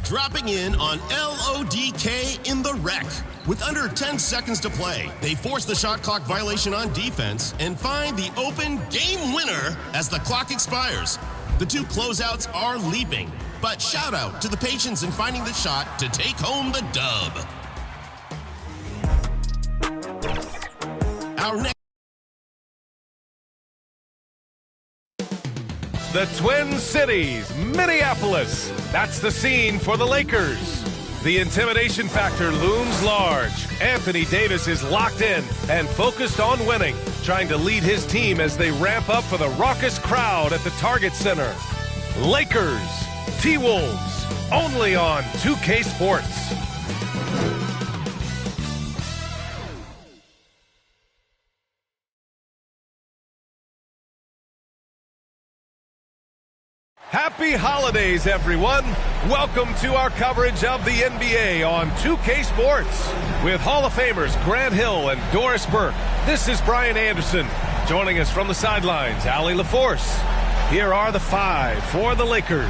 Dropping in on LODK in the wreck. With under 10 seconds to play, they force the shot clock violation on defense and find the open game winner as the clock expires. The two closeouts are leaping, but shout out to the patience in finding the shot to take home the dub. Our next The Twin Cities, Minneapolis. That's the scene for the Lakers. The intimidation factor looms large. Anthony Davis is locked in and focused on winning, trying to lead his team as they ramp up for the raucous crowd at the Target Center. Lakers, T-Wolves, only on 2K Sports. Happy holidays, everyone. Welcome to our coverage of the NBA on 2K Sports. With Hall of Famers Grant Hill and Doris Burke, this is Brian Anderson. Joining us from the sidelines, Allie LaForce. Here are the five for the Lakers.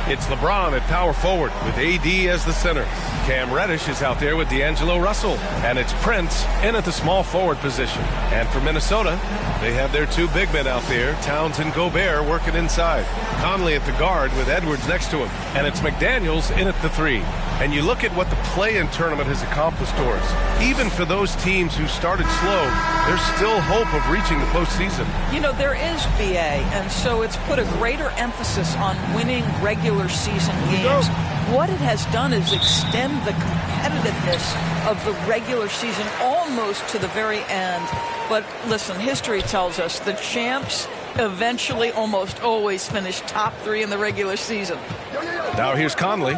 It's LeBron at power forward with AD as the center. Cam Reddish is out there with D'Angelo Russell. And it's Prince in at the small forward position. And for Minnesota, they have their two big men out there, Towns and Gobert, working inside. Conley at the guard with Edwards next to him. And it's McDaniels in at the three. And you look at what the play-in tournament has accomplished, Doris. Even for those teams who started slow, there's still hope of reaching the postseason. You know, there is, BA, and so it's put a greater emphasis on winning regular season games. What it has done is extend the competitiveness of the regular season almost to the very end. But listen, history tells us the champs eventually almost always finish top three in the regular season. Now here's Conley.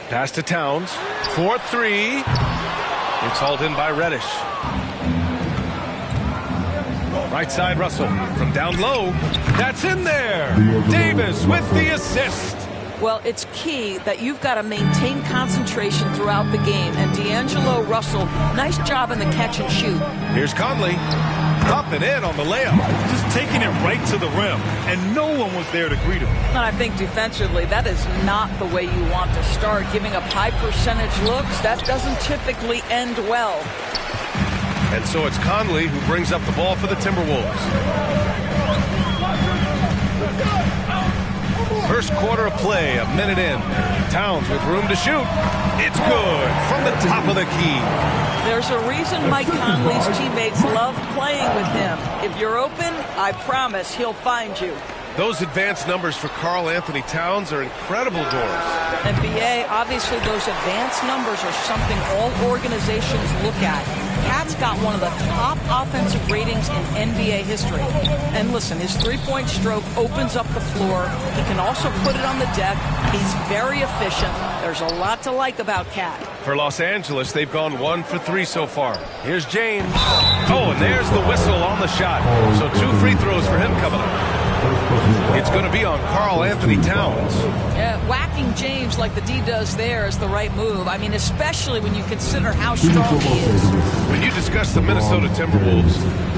Pass to Towns. 4-3. It's hauled in by Reddish. Right side Russell from down low. That's in there. Davis with the assist. Well, it's key that you've got to maintain concentration throughout the game. And D'Angelo Russell, nice job in the catch and shoot. Here's Conley. Up and in on the layup. Just taking it right to the rim, and no one was there to greet him. And I think defensively, that is not the way you want to start. Giving up high percentage looks, that doesn't typically end well. And so it's Conley who brings up the ball for the Timberwolves. First quarter of play, a minute in. Towns with room to shoot. It's good from the top of the key. There's a reason Mike Conley's teammates love playing with him. If you're open, I promise he'll find you. Those advanced numbers for Karl Anthony Towns are incredible, Doris. And BA, obviously those advanced numbers are something all organizations look at. Cat's got one of the top offensive ratings in NBA history. And listen, his three-point stroke opens up the floor. He can also put it on the deck. He's very efficient. There's a lot to like about Cat. For Los Angeles, they've gone 1 for 3 so far. Here's James. Oh, and there's the whistle on the shot. So 2 free throws for him coming up. It's going to be on Karl Anthony Towns. Yeah, whacking James like the D does there is the right move. I mean, especially when you consider how strong he is. When you discuss the Minnesota Timberwolves,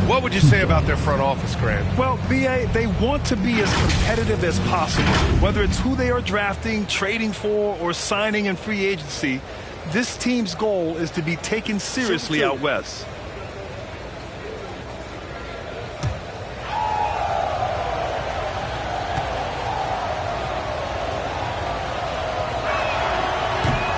what would you say about their front office, Grant? Well, BA, they want to be as competitive as possible. Whether it's who they are drafting, trading for, or signing in free agency, this team's goal is to be taken seriously out west.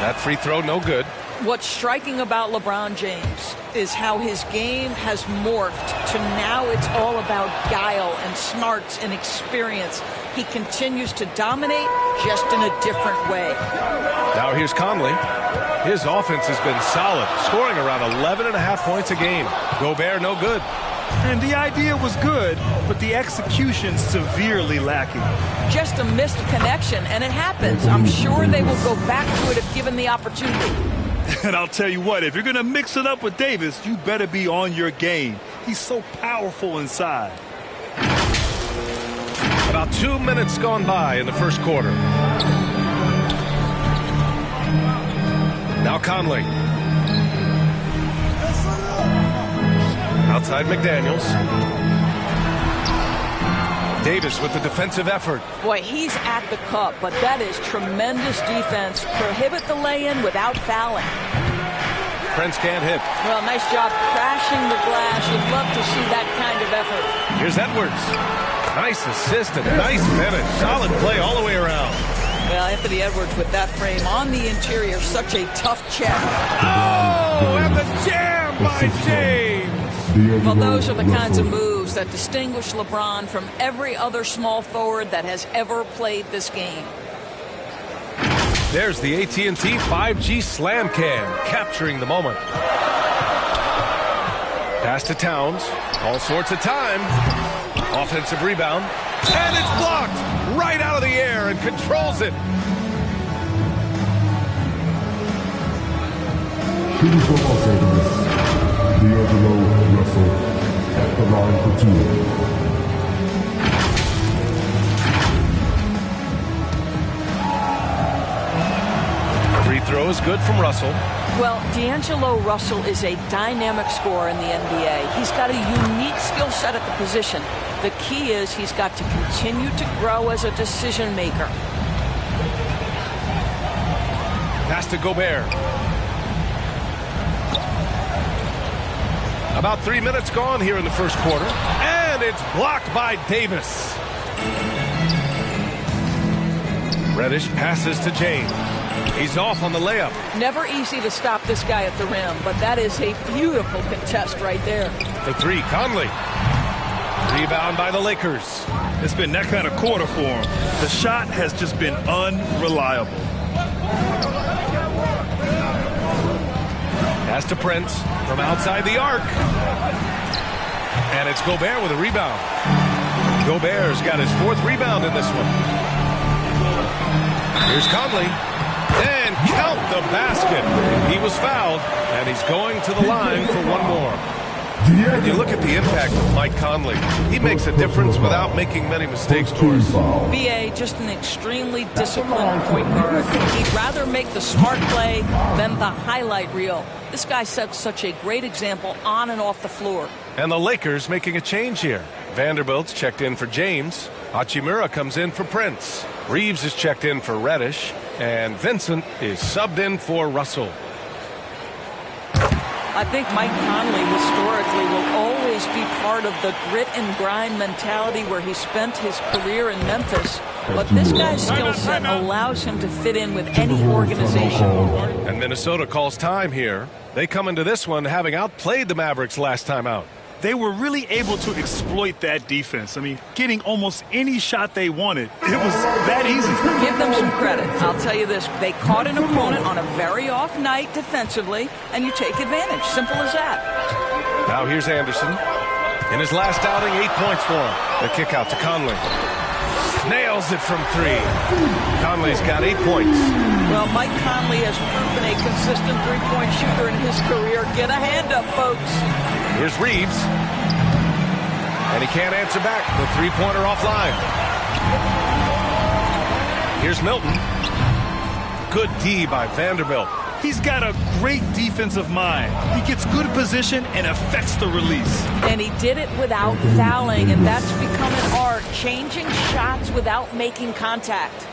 That free throw, no good. What's striking about LeBron James is how his game has morphed to now it's all about guile and smarts and experience. He continues to dominate just in a different way. Now here's Conley. His offense has been solid, scoring around 11.5 points a game. Gobert, no good. And the idea was good, but the execution severely lacking. Just a missed connection, and it happens. I'm sure they will go back to it if given the opportunity. And I'll tell you what, if you're going to mix it up with Davis, you better be on your game. He's so powerful inside. About About 2 minutes gone by in the first quarter. Now Conley. Outside McDaniels. Davis with the defensive effort. Boy, he's at the cup, but that is tremendous defense. Prohibit the lay-in without fouling. Prince can't hit. Well, nice job crashing the glass. You'd love to see that kind of effort. Here's Edwards. Nice assist and nice finish. Solid play all the way around. Well, Anthony Edwards with that frame on the interior, such a tough check. Oh, and the jam by James. Well, those are the kinds of moves that distinguish LeBron from every other small forward that has ever played this game. There's the AT&T 5G Slam Cam, capturing the moment. Pass to Towns. All sorts of time. Offensive rebound. And it's blocked right out of the air and controls it. Shooting for Los Angeles, D'Angelo Russell at the line for two. Free throw is good from Russell. Well, D'Angelo Russell is a dynamic scorer in the NBA. He's got a unique skill set at the position. The key is he's got to continue to grow as a decision maker. Pass to Gobert. About 3 minutes gone here in the first quarter. And it's blocked by Davis. Reddish passes to James. He's off on the layup. Never easy to stop this guy at the rim, but that is a beautiful contest right there. For three, Conley. Rebound by the Lakers. It's been that kind of quarter for him. The shot has just been unreliable. Pass to Prince from outside the arc. And it's Gobert with a rebound. Gobert's got his fourth rebound in this one. Here's Conley. And count the basket. He was fouled, and he's going to the line for one more. And you look at the impact of Mike Conley. He makes a difference without making many mistakes, Doris. BA, just an extremely disciplined point guard. He'd rather make the smart play than the highlight reel. This guy sets such a great example on and off the floor. And the Lakers making a change here. Vanderbilt's checked in for James. Hachimura comes in for Prince. Reeves is checked in for Reddish. And Vincent is subbed in for Russell. I think Mike Conley historically will always be part of the grit and grind mentality where he spent his career in Memphis. But this guy's skill set allows him to fit in with any organization. And Minnesota calls time here. They come into this one having outplayed the Mavericks last time out. They were really able to exploit that defense. I mean, getting almost any shot they wanted. It was that easy. Give them some credit. I'll tell you this. They caught an opponent on a very off night defensively, and you take advantage. Simple as that. Now here's Anderson. In his last outing, 8 points for him. The kick out to Conley. Nails it from three. Conley's got 8 points. Well, Mike Conley has proven a consistent three-point shooter in his career. Get a hand up, folks. Here's Reeves. And he can't answer back. The three-pointer offline. Here's Milton. Good D by Vanderbilt. He's got a great defensive mind. He gets good position and affects the release. And he did it without fouling, and that's become an art, changing shots without making contact.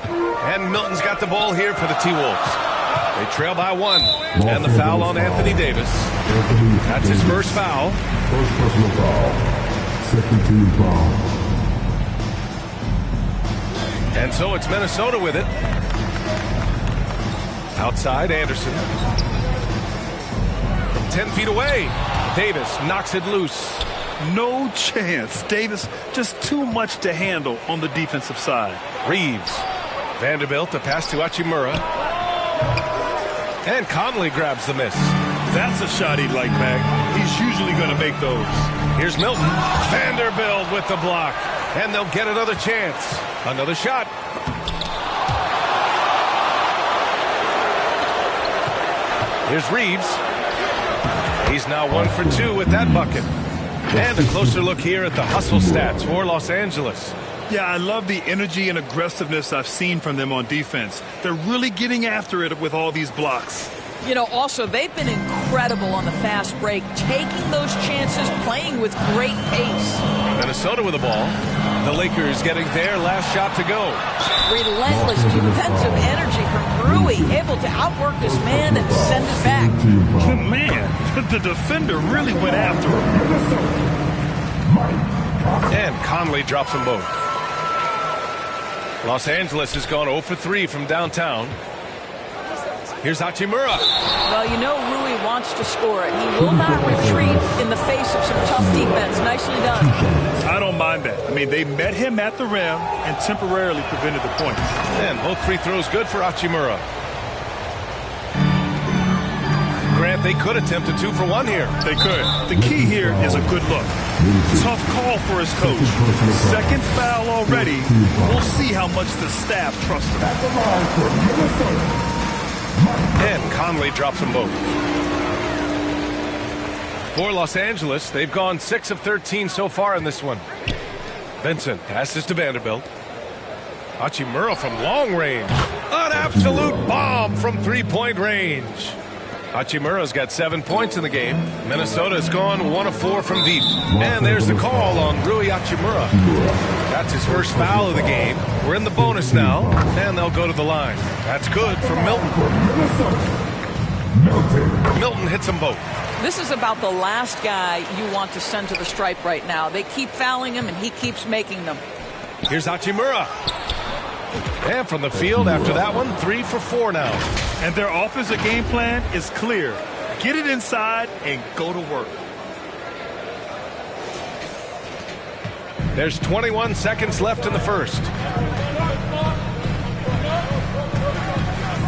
And Milton's got the ball here for the T-Wolves. They trail by one. And the foul on Anthony Davis. That's his first foul. First personal foul. Second team foul. And so it's Minnesota with it. Outside, Anderson. From 10 feet away, Davis knocks it loose. No chance. Davis just too much to handle on the defensive side. Reeves. Vanderbilt, a pass to Hachimura. And Conley grabs the miss. That's a shot he'd like back. He's usually going to make those. Here's Milton. Vanderbilt with the block. And they'll get another chance. Another shot. Here's Reeves. He's now 1 for 2 with that bucket. And a closer look here at the hustle stats for Los Angeles. Yeah, I love the energy and aggressiveness I've seen from them on defense. They're really getting after it with all these blocks. You know, also, they've been incredible on the fast break, taking those chances, playing with great pace. Minnesota with the ball. The Lakers getting their last shot to go. Relentless defensive energy from Rui, able to outwork his man and send it back. Man, the defender really went after him. And Conley drops them both. Los Angeles has gone 0 for 3 from downtown. Here's Hachimura. Well, you know Rui wants to score it. He will not retreat in the face of some tough defense. Nicely done. I don't mind that. I mean, they met him at the rim and temporarily prevented the points. And both free throws good for Hachimura. Grant, they could attempt a 2 for 1 here. They could. The key here is a good look. Tough call for his coach. Second foul already. We'll see how much the staff trusts him. And Conley drops them both. For Los Angeles, they've gone 6 of 13 so far in this one. Vincent passes to Vanderbilt. Hachimura from long range. An absolute bomb from three-point range. Hachimura's got 7 points in the game. Minnesota's gone 1 of 4 from deep. And there's the call on Rui Hachimura. That's his first foul of the game. We're in the bonus now, and they'll go to the line. That's good for Milton. Milton hits them both. This is about the last guy you want to send to the stripe right now. They keep fouling him, and he keeps making them. Here's Hachimura. And from the field after that one, 3 for 4 now. And their offensive game plan is clear. Get it inside and go to work. There's 21 seconds left in the first.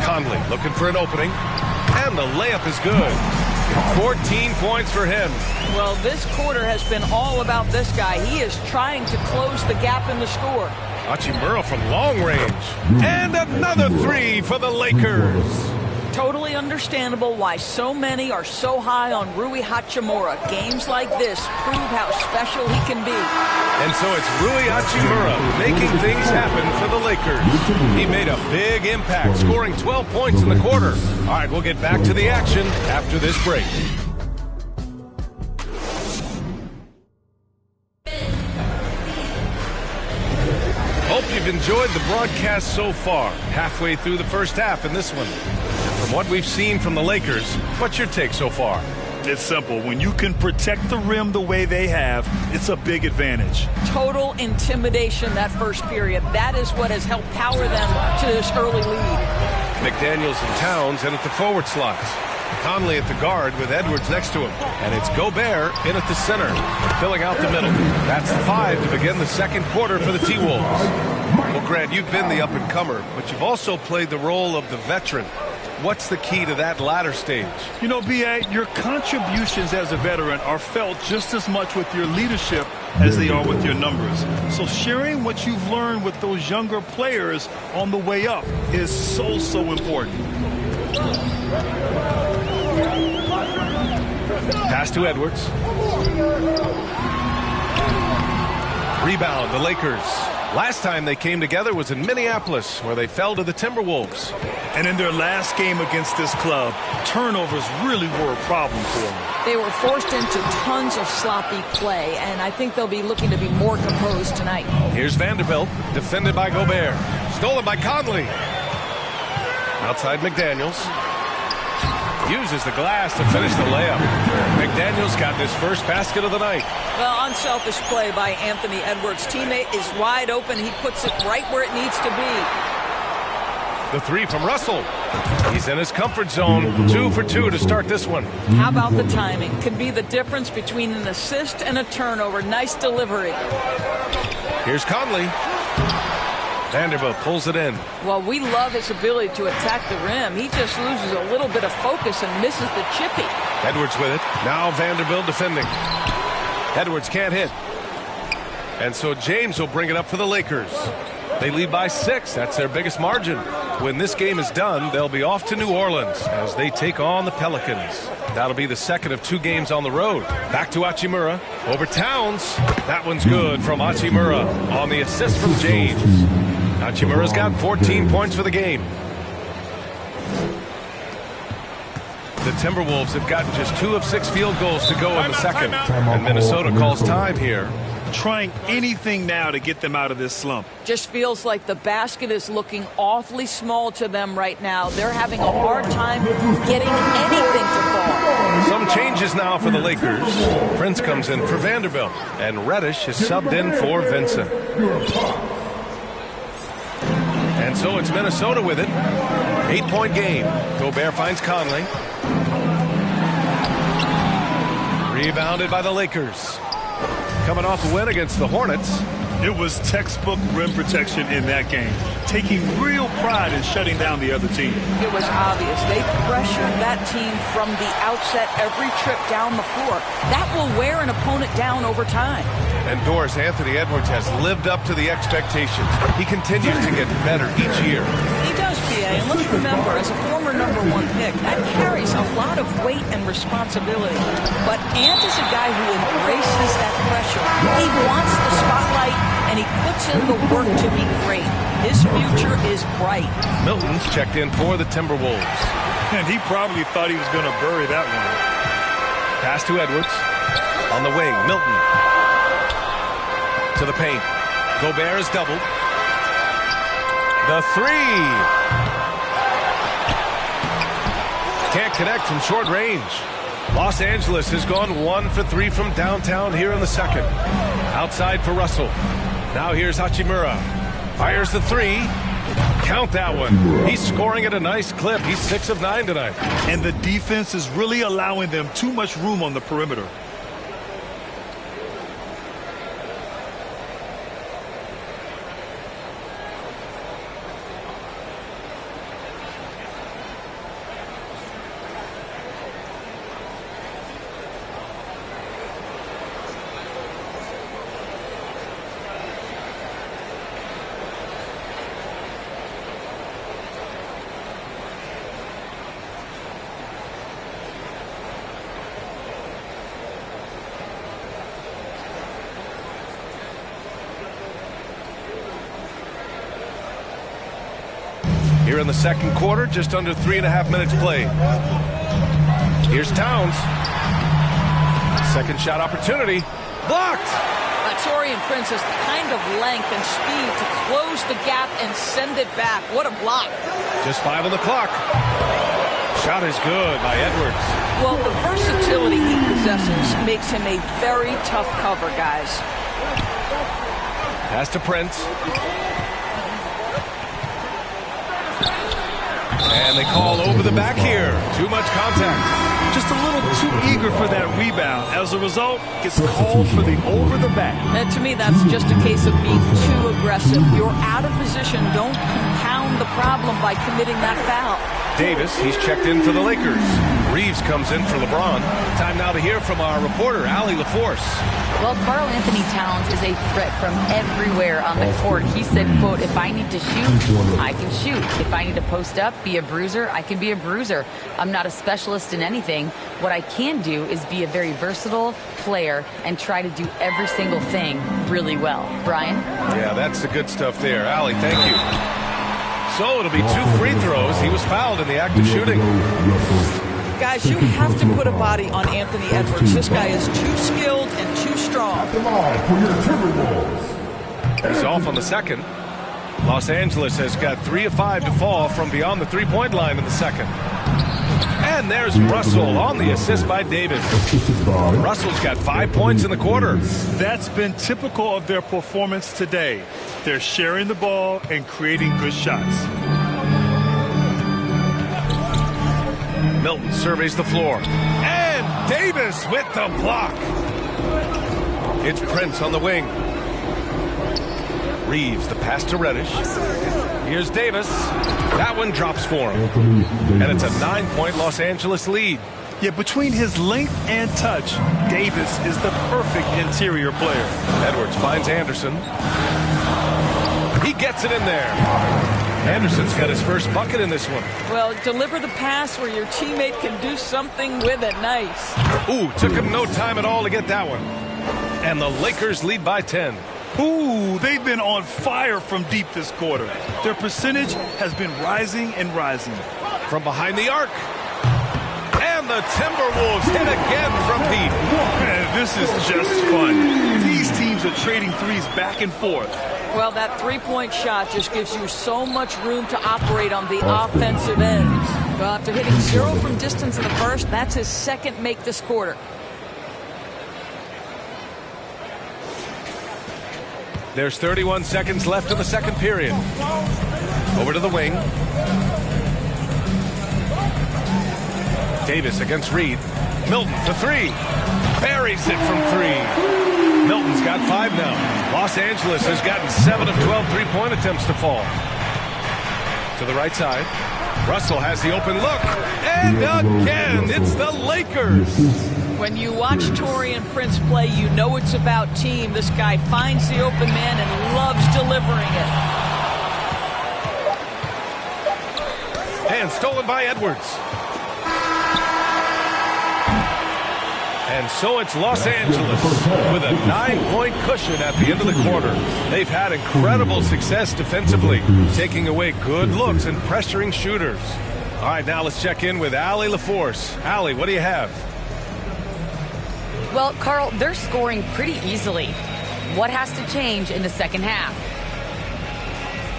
Conley looking for an opening. And the layup is good. 14 points for him. Well, this quarter has been all about this guy. He is trying to close the gap in the score. Hachimura from long range. And another 3 for the Lakers. Totally understandable why so many are so high on Rui Hachimura. Games like this prove how special he can be. And so it's Rui Hachimura making things happen for the Lakers. He made a big impact, scoring 12 points in the quarter. All right, we'll get back to the action after this break. Hope you've enjoyed the broadcast so far. Halfway through the first half in this one. From what we've seen from the Lakers, what's your take so far? It's simple. When you can protect the rim the way they have, it's a big advantage. Total intimidation that first period. That is what has helped power them to this early lead. McDaniels and Towns in at the forward slots. Conley at the guard with Edwards next to him. And it's Gobert in at the center, filling out the middle. That's the 5 to begin the second quarter for the T-Wolves. Well, Grant, you've been the up-and-comer, but you've also played the role of the veteran. What's the key to that latter stage? You know, B.A., your contributions as a veteran are felt just as much with your leadership as they are with your numbers. So sharing what you've learned with those younger players on the way up is so important. Pass to Edwards. Rebound, the Lakers. Last time they came together was in Minneapolis, where they fell to the Timberwolves. And in their last game against this club, turnovers really were a problem for them. They were forced into tons of sloppy play, and I think they'll be looking to be more composed tonight. Here's Vanderbilt, defended by Gobert. Stolen by Conley. Outside McDaniels. Uses the glass to finish the layup. McDaniels got his first basket of the night. Well, unselfish play by Anthony Edwards. Teammate is wide open. He puts it right where it needs to be. The 3 from Russell. He's in his comfort zone. 2 for 2 to start this one. How about the timing? Could be the difference between an assist and a turnover. Nice delivery. Here's Conley. Vanderbilt pulls it in. Well, we love his ability to attack the rim. He just loses a little bit of focus and misses the chippy. Edwards with it. Now Vanderbilt defending. Edwards can't hit. And so James will bring it up for the Lakers. They lead by 6. That's their biggest margin. When this game is done, they'll be off to New Orleans as they take on the Pelicans. That'll be the second of 2 games on the road. Back to Hachimura. Over Towns. That one's good from Hachimura on the assist from James. Hachimura's got 14 points for the game. The Timberwolves have gotten just 2 of 6 field goals to go in the second. And Minnesota calls time here. Trying anything now to get them out of this slump. Just feels like the basket is looking awfully small to them right now. They're having a hard time getting anything to fall. Some changes now for the Lakers. Prince comes in for Vanderbilt, and Reddish is subbed in for Vincent. And so it's Minnesota with it. 8-point game. Gobert finds Conley. Rebounded by the Lakers. Coming off a win against the Hornets. It was textbook rim protection in that game, taking real pride in shutting down the other team. It was obvious. They pressured that team from the outset every trip down the floor. That will wear an opponent down over time. And Doris, Anthony Edwards has lived up to the expectations. He continues to get better each year. He does, PA. And let's remember, as a former #1 pick, that carries a lot of weight and responsibility. But Ant is a guy who embraces that pressure. He wants the spotlight, and he puts in the work to be great. His future is bright. Milton's checked in for the Timberwolves. And he probably thought he was going to bury that one. Pass to Edwards. On the wing, Milton. To the paint. Gobert is doubled. The 3. Can't connect from short range. Los Angeles has gone 1 for 3 from downtown here in the second. Outside for Russell. Now here's Hachimura. Fires the 3. Count that one. He's scoring at a nice clip. He's 6 of 9 tonight. And the defense is really allowing them too much room on the perimeter. Here in the second quarter, just under 3.5 minutes played. Here's Towns. Second shot opportunity. Blocked! Torian Prince has the kind of length and speed to close the gap and send it back. What a block. Just 5 on the clock. Shot is good by Edwards. Well, the versatility he possesses makes him a very tough cover, guys. Pass to Prince. And they call over the back here. Too much contact. Just a little too eager for that rebound. As a result, gets called for the over the back. And to me, that's just a case of being too aggressive. You're out of position. Don't compound the problem by committing that foul. Davis, he's checked in for the Lakers. Reeves comes in for LeBron. Time now to hear from our reporter, Allie LaForce. Well, Karl Anthony Towns is a threat from everywhere on the court. He said, quote, if I need to shoot, I can shoot. If I need to post up, be a bruiser, I can be a bruiser. I'm not a specialist in anything. What I can do is be a very versatile player and try to do every single thing really well. Brian? Yeah, that's the good stuff there. Allie, thank you. So it'll be 2 free throws. He was fouled in the act of shooting. Guys, you have to put a body on Anthony Edwards. This guy is too skilled and too strong. He's off on the second. Los Angeles has got 3 of 5 to fall from beyond the three-point line in the second. And there's Russell on the assist by Davis. Russell's got 5 points in the quarter. That's been typical of their performance today. They're sharing the ball and creating good shots. Milton surveys the floor. And Davis with the block. It's Prince on the wing. Reeves, the pass to Reddish. Here's Davis. That one drops for him. And it's a 9-point Los Angeles lead. Yeah, between his length and touch, Davis is the perfect interior player. Edwards finds Anderson. He gets it in there. Anderson's got his first bucket in this one. Well, deliver the pass where your teammate can do something with it. Nice. Ooh, took him no time at all to get that one. And the Lakers lead by 10. Ooh, they've been on fire from deep this quarter. Their percentage has been rising and rising. From behind the arc. And the Timberwolves hit again from deep. Man, this is just fun. These teams are trading threes back and forth. Well, that three-point shot just gives you so much room to operate on the offensive end. Well, after hitting 0 from distance in the first, that's his second make this quarter. There's 31 seconds left in the second period. Over to the wing. Davis against Reed. Milton for 3. Buries it from 3. Milton's got 5 now. Los Angeles has gotten 7 of 12 three-point attempts to fall. To the right side. Russell has the open look. And again, it's the Lakers. When you watch Torrey and Prince play, you know it's about team. This guy finds the open man and loves delivering it. And stolen by Edwards. And so it's Los Angeles with a 9-point cushion at the end of the quarter. They've had incredible success defensively, taking away good looks and pressuring shooters. All right, now let's check in with Allie LaForce. Allie, what do you have? Well, Carl, they're scoring pretty easily. What has to change in the second half?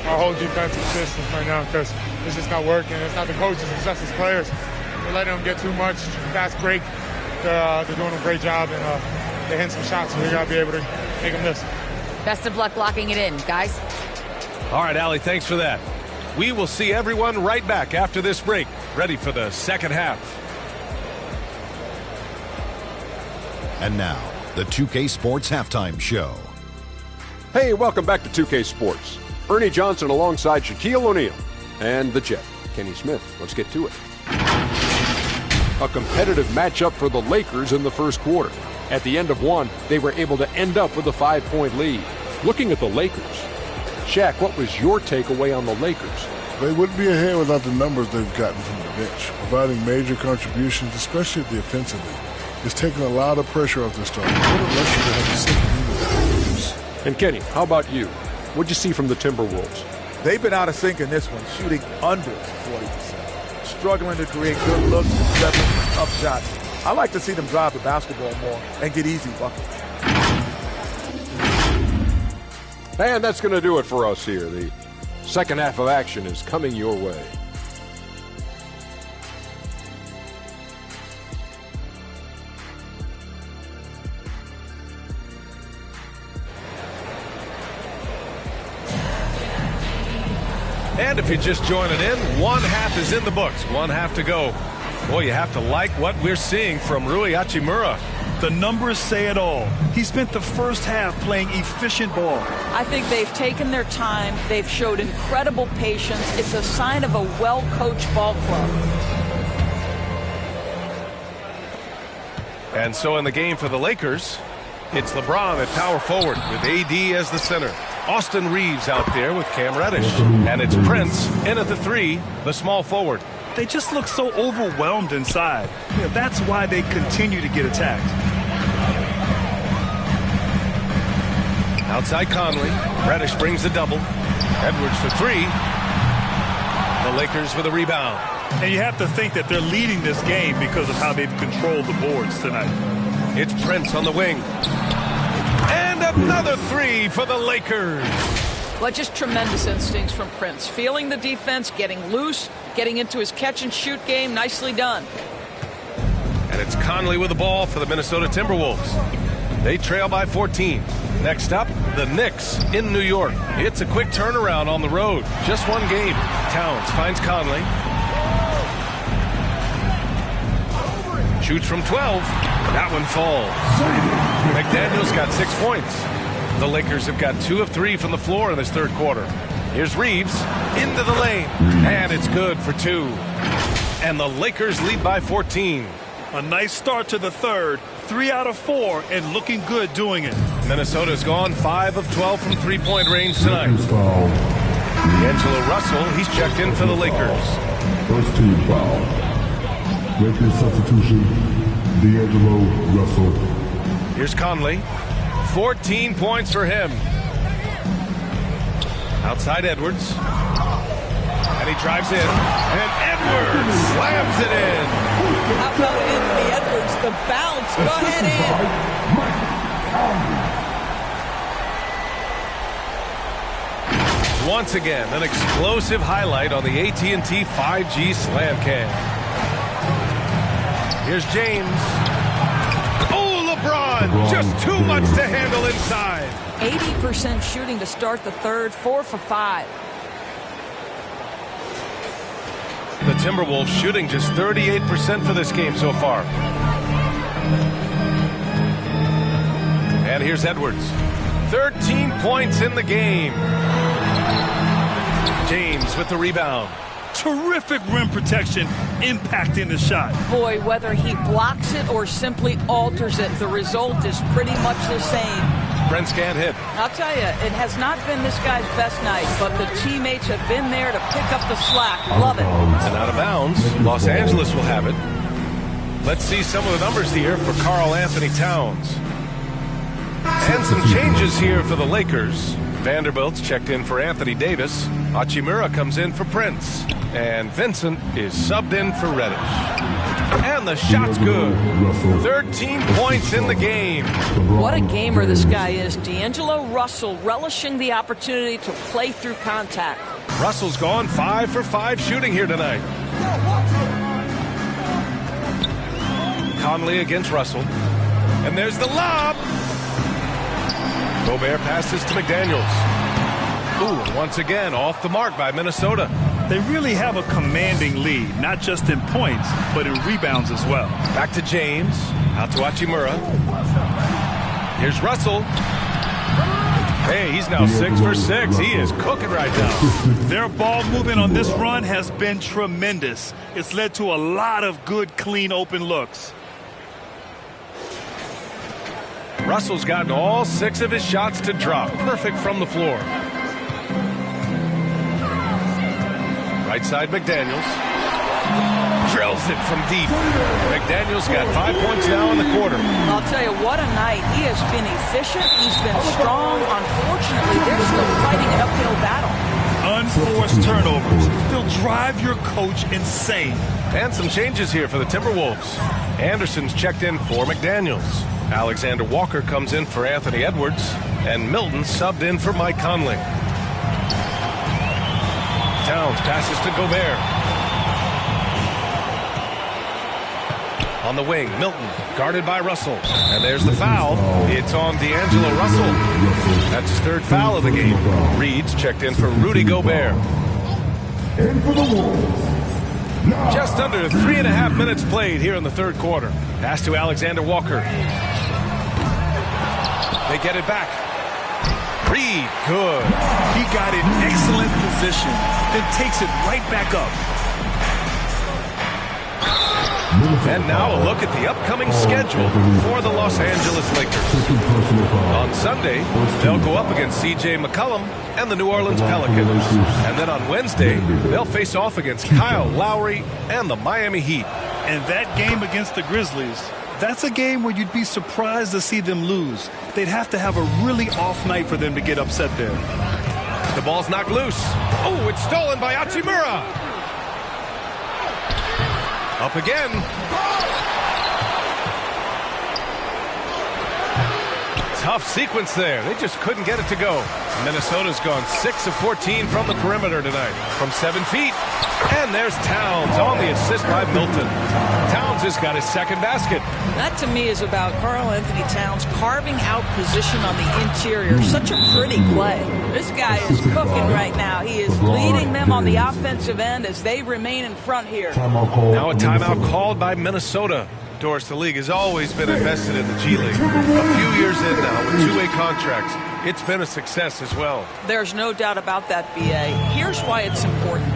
Our whole defensive system right now, because it's just not working. It's not the coaches, it's just the players. We're letting them get too much fast break. They're doing a great job, and they're hitting some shots, so we got to be able to make them miss. Best of luck locking it in, guys. All right, Allie, thanks for that. We will see everyone right back after this break, ready for the second half. And now, the 2K Sports Halftime Show. Hey, welcome back to 2K Sports. Ernie Johnson alongside Shaquille O'Neal and the Jet, Kenny Smith. Let's get to it. A competitive matchup for the Lakers in the first quarter. At the end of one, they were able to end up with a 5-point lead. Looking at the Lakers, Shaq, what was your takeaway on the Lakers? They wouldn't be ahead without the numbers they've gotten from the bench, providing major contributions, especially defensively. It's taken a lot of pressure off the starters. What a luxury to have a second unit. And Kenny, how about you? What'd you see from the Timberwolves? They've been out of sync in this one, shooting under 40%. Struggling to create good looks and seven up shots. I like to see them drive the basketball more and get easy buckets. And that's going to do it for us here. The second half of action is coming your way. And if you're just joining in, one half is in the books. One half to go. Boy, you have to like what we're seeing from Rui Hachimura. The numbers say it all. He spent the first half playing efficient ball. I think they've taken their time. They've showed incredible patience. It's a sign of a well-coached ball club. And so in the game for the Lakers, it's LeBron at power forward with AD as the center. Austin Reeves out there with Cam Reddish. And it's Prince in at the 3, the small forward. They just look so overwhelmed inside. Yeah, that's why they continue to get attacked. Outside Conley. Reddish brings the double. Edwards for 3. The Lakers with a rebound. And you have to think that they're leading this game because of how they've controlled the boards tonight. It's Prince on the wing. And another 3 for the Lakers. Well, just tremendous instincts from Prince. Feeling the defense, getting loose, getting into his catch-and-shoot game. Nicely done. And it's Conley with the ball for the Minnesota Timberwolves. They trail by 14. Next up, the Knicks in New York. It's a quick turnaround on the road. Just one game. Towns finds Conley. Shoots from 12. That one falls. McDaniel's got 6 points. The Lakers have got 2 of 3 from the floor in this third quarter. Here's Reeves into the lane. And it's good for 2. And the Lakers lead by 14. A nice start to the third. 3 out of 4 and looking good doing it. Minnesota's gone 5 of 12 from three-point range tonight. D'Angelo Russell, he's checked in for the Lakers. First team foul. Lakers substitution, D'Angelo Russell. Here's Conley. 14 points for him. Outside Edwards. And he drives in. And Edwards slams it in. How about Anthony Edwards? The bounce. Go ahead in. Once again, an explosive highlight on the AT&T 5G Slam Cam. Here's James. Oh, LeBron! Just too much to handle inside. 80% shooting to start the third. 4 for 5. The Timberwolves shooting just 38% for this game so far. And here's Edwards. 13 points in the game. James with the rebound. Terrific rim protection, impacting the shot. Boy, whether he blocks it or simply alters it, the result is pretty much the same. Brent's can't hit. I'll tell you, it has not been this guy's best night, but the teammates have been there to pick up the slack. Love it. And out of bounds, Los Angeles will have it. Let's see some of the numbers here for Karl Anthony Towns. And some changes here for the Lakers. Vanderbilt's checked in for Anthony Davis. Hachimura comes in for Prince. And Vincent is subbed in for Reddish. And the shot's good. 13 points in the game. What a gamer this guy is. D'Angelo Russell relishing the opportunity to play through contact. Russell's gone 5 for 5 shooting here tonight. Conley against Russell. And there's the lob. Gobert passes to McDaniels. Ooh, once again, off the mark by Minnesota. They really have a commanding lead, not just in points, but in rebounds as well. Back to James, out to Hachimura. Here's Russell. Hey, he's now 6 for 6. He is cooking right now. Their ball movement on this run has been tremendous. It's led to a lot of good, clean, open looks. Russell's gotten all 6 of his shots to drop. Perfect from the floor. Right side, McDaniels. Drills it from deep. McDaniels got 5 points now in the quarter. I'll tell you, what a night. He has been efficient. He's been strong. Unfortunately, they're still fighting an uphill battle. Unforced turnovers. They'll drive your coach insane. And some changes here for the Timberwolves. Anderson's checked in for McDaniels. Alexander Walker comes in for Anthony Edwards. And Milton subbed in for Mike Conley. Towns passes to Gobert. On the wing, Milton, guarded by Russell. And there's the foul. It's on D'Angelo Russell. That's his 3rd foul of the game. Reed's checked in for Rudy Gobert. Just under 3.5 minutes played here in the 3rd quarter. Pass to Alexander Walker. They get it back. Reed, good. He got in excellent position, then takes it right back up. And now a look at the upcoming schedule for the Los Angeles Lakers. On Sunday, they'll go up against C.J. McCollum and the New Orleans Pelicans. And then on Wednesday, they'll face off against Kyle Lowry and the Miami Heat. And that game against the Grizzlies, that's a game where you'd be surprised to see them lose. They'd have to have a really off night for them to get upset there. The ball's knocked loose. Oh, it's stolen by Hachimura. Up again. Tough sequence there. They just couldn't get it to go. Minnesota's gone 6 of 14 from the perimeter tonight. From 7 feet. And there's Towns on the assist by Milton. Towns has got his 2nd basket. That to me is about Karl Anthony Towns carving out position on the interior. Such a pretty play. This guy is cooking right now. He is leading them on the offensive end as they remain in front here. Now a timeout called by Minnesota. Doris, the league has always been invested in the G League. A few years in now with 2-way contracts. It's been a success as well. There's no doubt about that, B.A. Here's why it's important.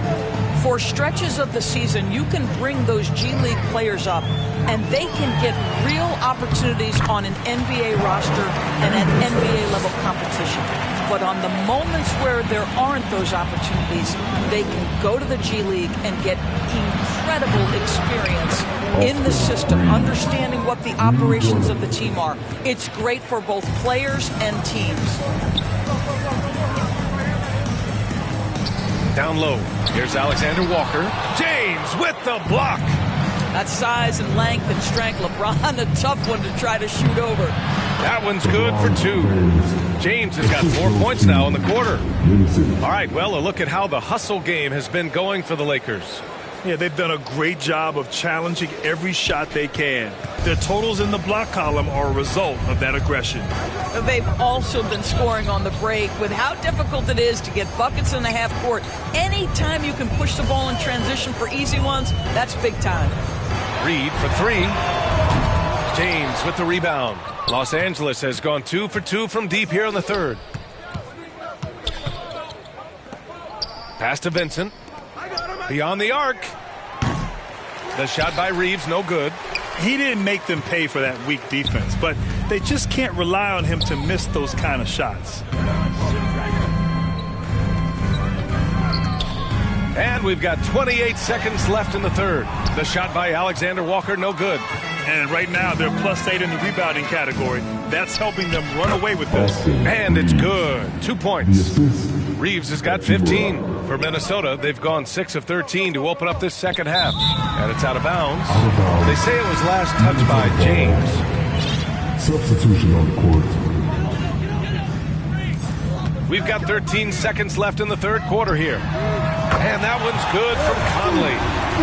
For stretches of the season, you can bring those G League players up, and they can get real opportunities on an NBA roster and at NBA level competition. But on the moments where there aren't those opportunities, they can go to the G League and get incredible experience in the system, understanding what the operations of the team are. It's great for both players and teams. Down low. Here's Alexander Walker. James with the block. That size and length and strength, LeBron, a tough one to try to shoot over. That one's good for 2. James has got 4 points now in the quarter. All right, well, a look at how the hustle game has been going for the Lakers. Yeah, they've done a great job of challenging every shot they can. Their totals in the block column are a result of that aggression. They've also been scoring on the break with how difficult it is to get buckets in the half court. Anytime you can push the ball in transition for easy ones, that's big time. Reed for 3. James with the rebound. Los Angeles has gone 2 for 2 from deep here in the third. Pass to Vincent. Beyond the arc. The shot by Reeves, no good. He didn't make them pay for that weak defense, but they just can't rely on him to miss those kind of shots. And we've got 28 seconds left in the third. The shot by Alexander Walker, no good. And right now, they're +8 in the rebounding category. That's helping them run away with this. And it's good. 2 points. Reeves has got 15. For Minnesota, they've gone 6 of 13 to open up this second half. And it's out of bounds. They say it was last touched by James. Substitution on the court. We've got 13 seconds left in the third quarter here. And that one's good from Conley.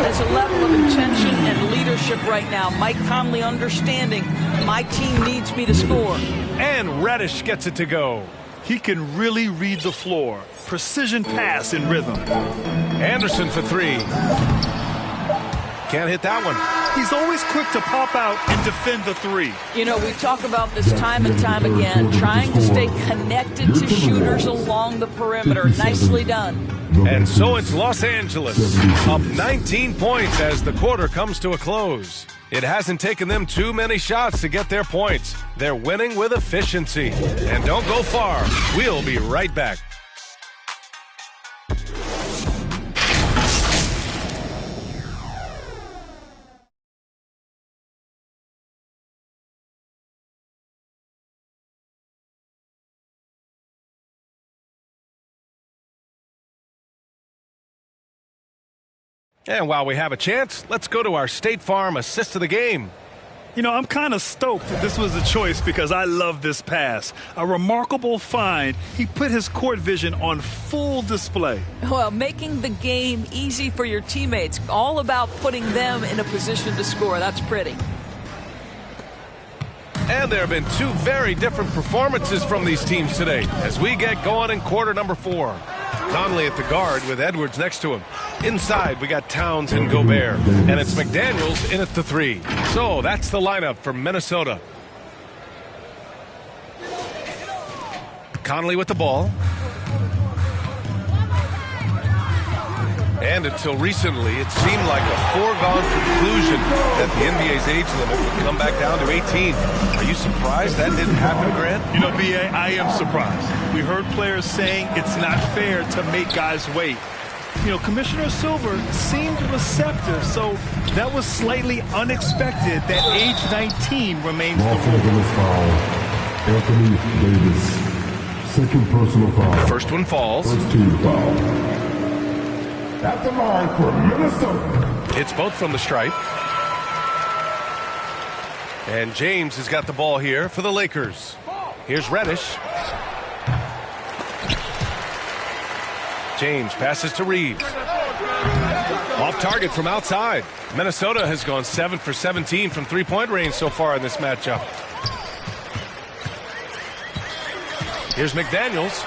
There's a level of intention and leadership right now. Mike Conley understanding my team needs me to score. And Reddish gets it to go. He can really read the floor. Precision pass in rhythm. Anderson for 3. Can't hit that one. He's always quick to pop out and defend the 3. You know, we talk about this time and time again, trying to stay connected to shooters along the perimeter. Nicely done. And so it's Los Angeles, up 19 points as the quarter comes to a close. It hasn't taken them too many shots to get their points. They're winning with efficiency. And don't go far. We'll be right back. And while we have a chance, let's go to our State Farm assist of the game. You know, I'm kind of stoked that this was a choice because I love this pass. A remarkable find. He put his court vision on full display. Well, making the game easy for your teammates. All about putting them in a position to score. That's pretty. And there have been 2 very different performances from these teams today as we get going in quarter number 4. Conley at the guard with Edwards next to him. Inside, we got Towns and Gobert. And it's McDaniels in at the 3. So that's the lineup for Minnesota. Conley with the ball. And until recently, it seemed like a foregone conclusion that the NBA's age limit would come back down to 18. Are you surprised that didn't happen, Grant? You know, B.A., I am surprised. We heard players saying it's not fair to make guys wait. You know, Commissioner Silver seemed receptive, so that was slightly unexpected that age 19 remains the rule. Anthony Davis. Second personal foul. First one falls. First team foul. At the line for Minnesota. It's both from the stripe. And James has got the ball here for the Lakers. Here's Reddish. James passes to Reeves. Off target from outside. Minnesota has gone 7 for 17 from three-point range so far in this matchup. Here's McDaniels.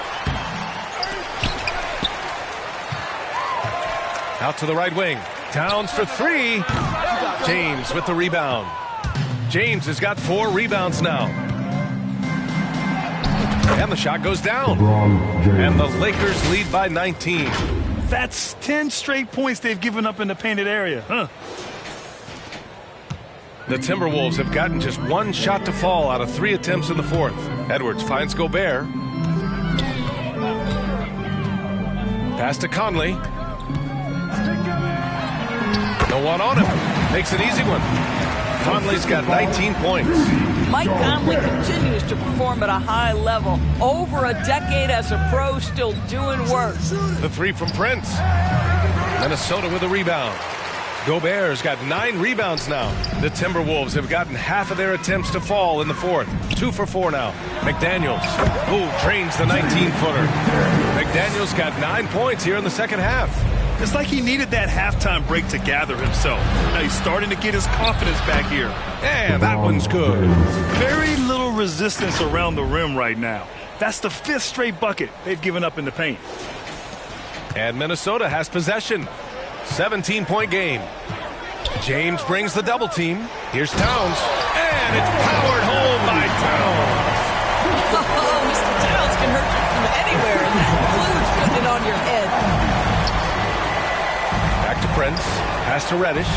Out to the right wing. Towns for 3. James with the rebound. James has got 4 rebounds now. And the shot goes down. And the Lakers lead by 19. That's 10 straight points they've given up in the painted area. The Timberwolves have gotten just one shot to fall out of 3 attempts in the fourth. Edwards finds Gobert. Pass to Conley. No one on him. Makes an easy one. Conley's got 19 points. Mike Conley continues to perform at a high level. Over a decade as a pro, still doing work. The three from Prince. Minnesota with a rebound. Gobert's got 9 rebounds now. The Timberwolves have gotten half of their attempts to fall in the fourth. 2 for 4 now. McDaniels. Drains the 19-footer. McDaniels got 9 points here in the second half. It's like he needed that halftime break to gather himself. Now he's starting to get his confidence back here. And that one's good. Very little resistance around the rim right now. That's the 5th straight bucket they've given up in the paint. And Minnesota has possession. 17-point game. James brings the double team. Here's Towns. And it's powered home by Towns. Oh, Mr. Towns can hurt you from anywhere, and that includes putting it on your head. Back to Prince. Pass to Reddish.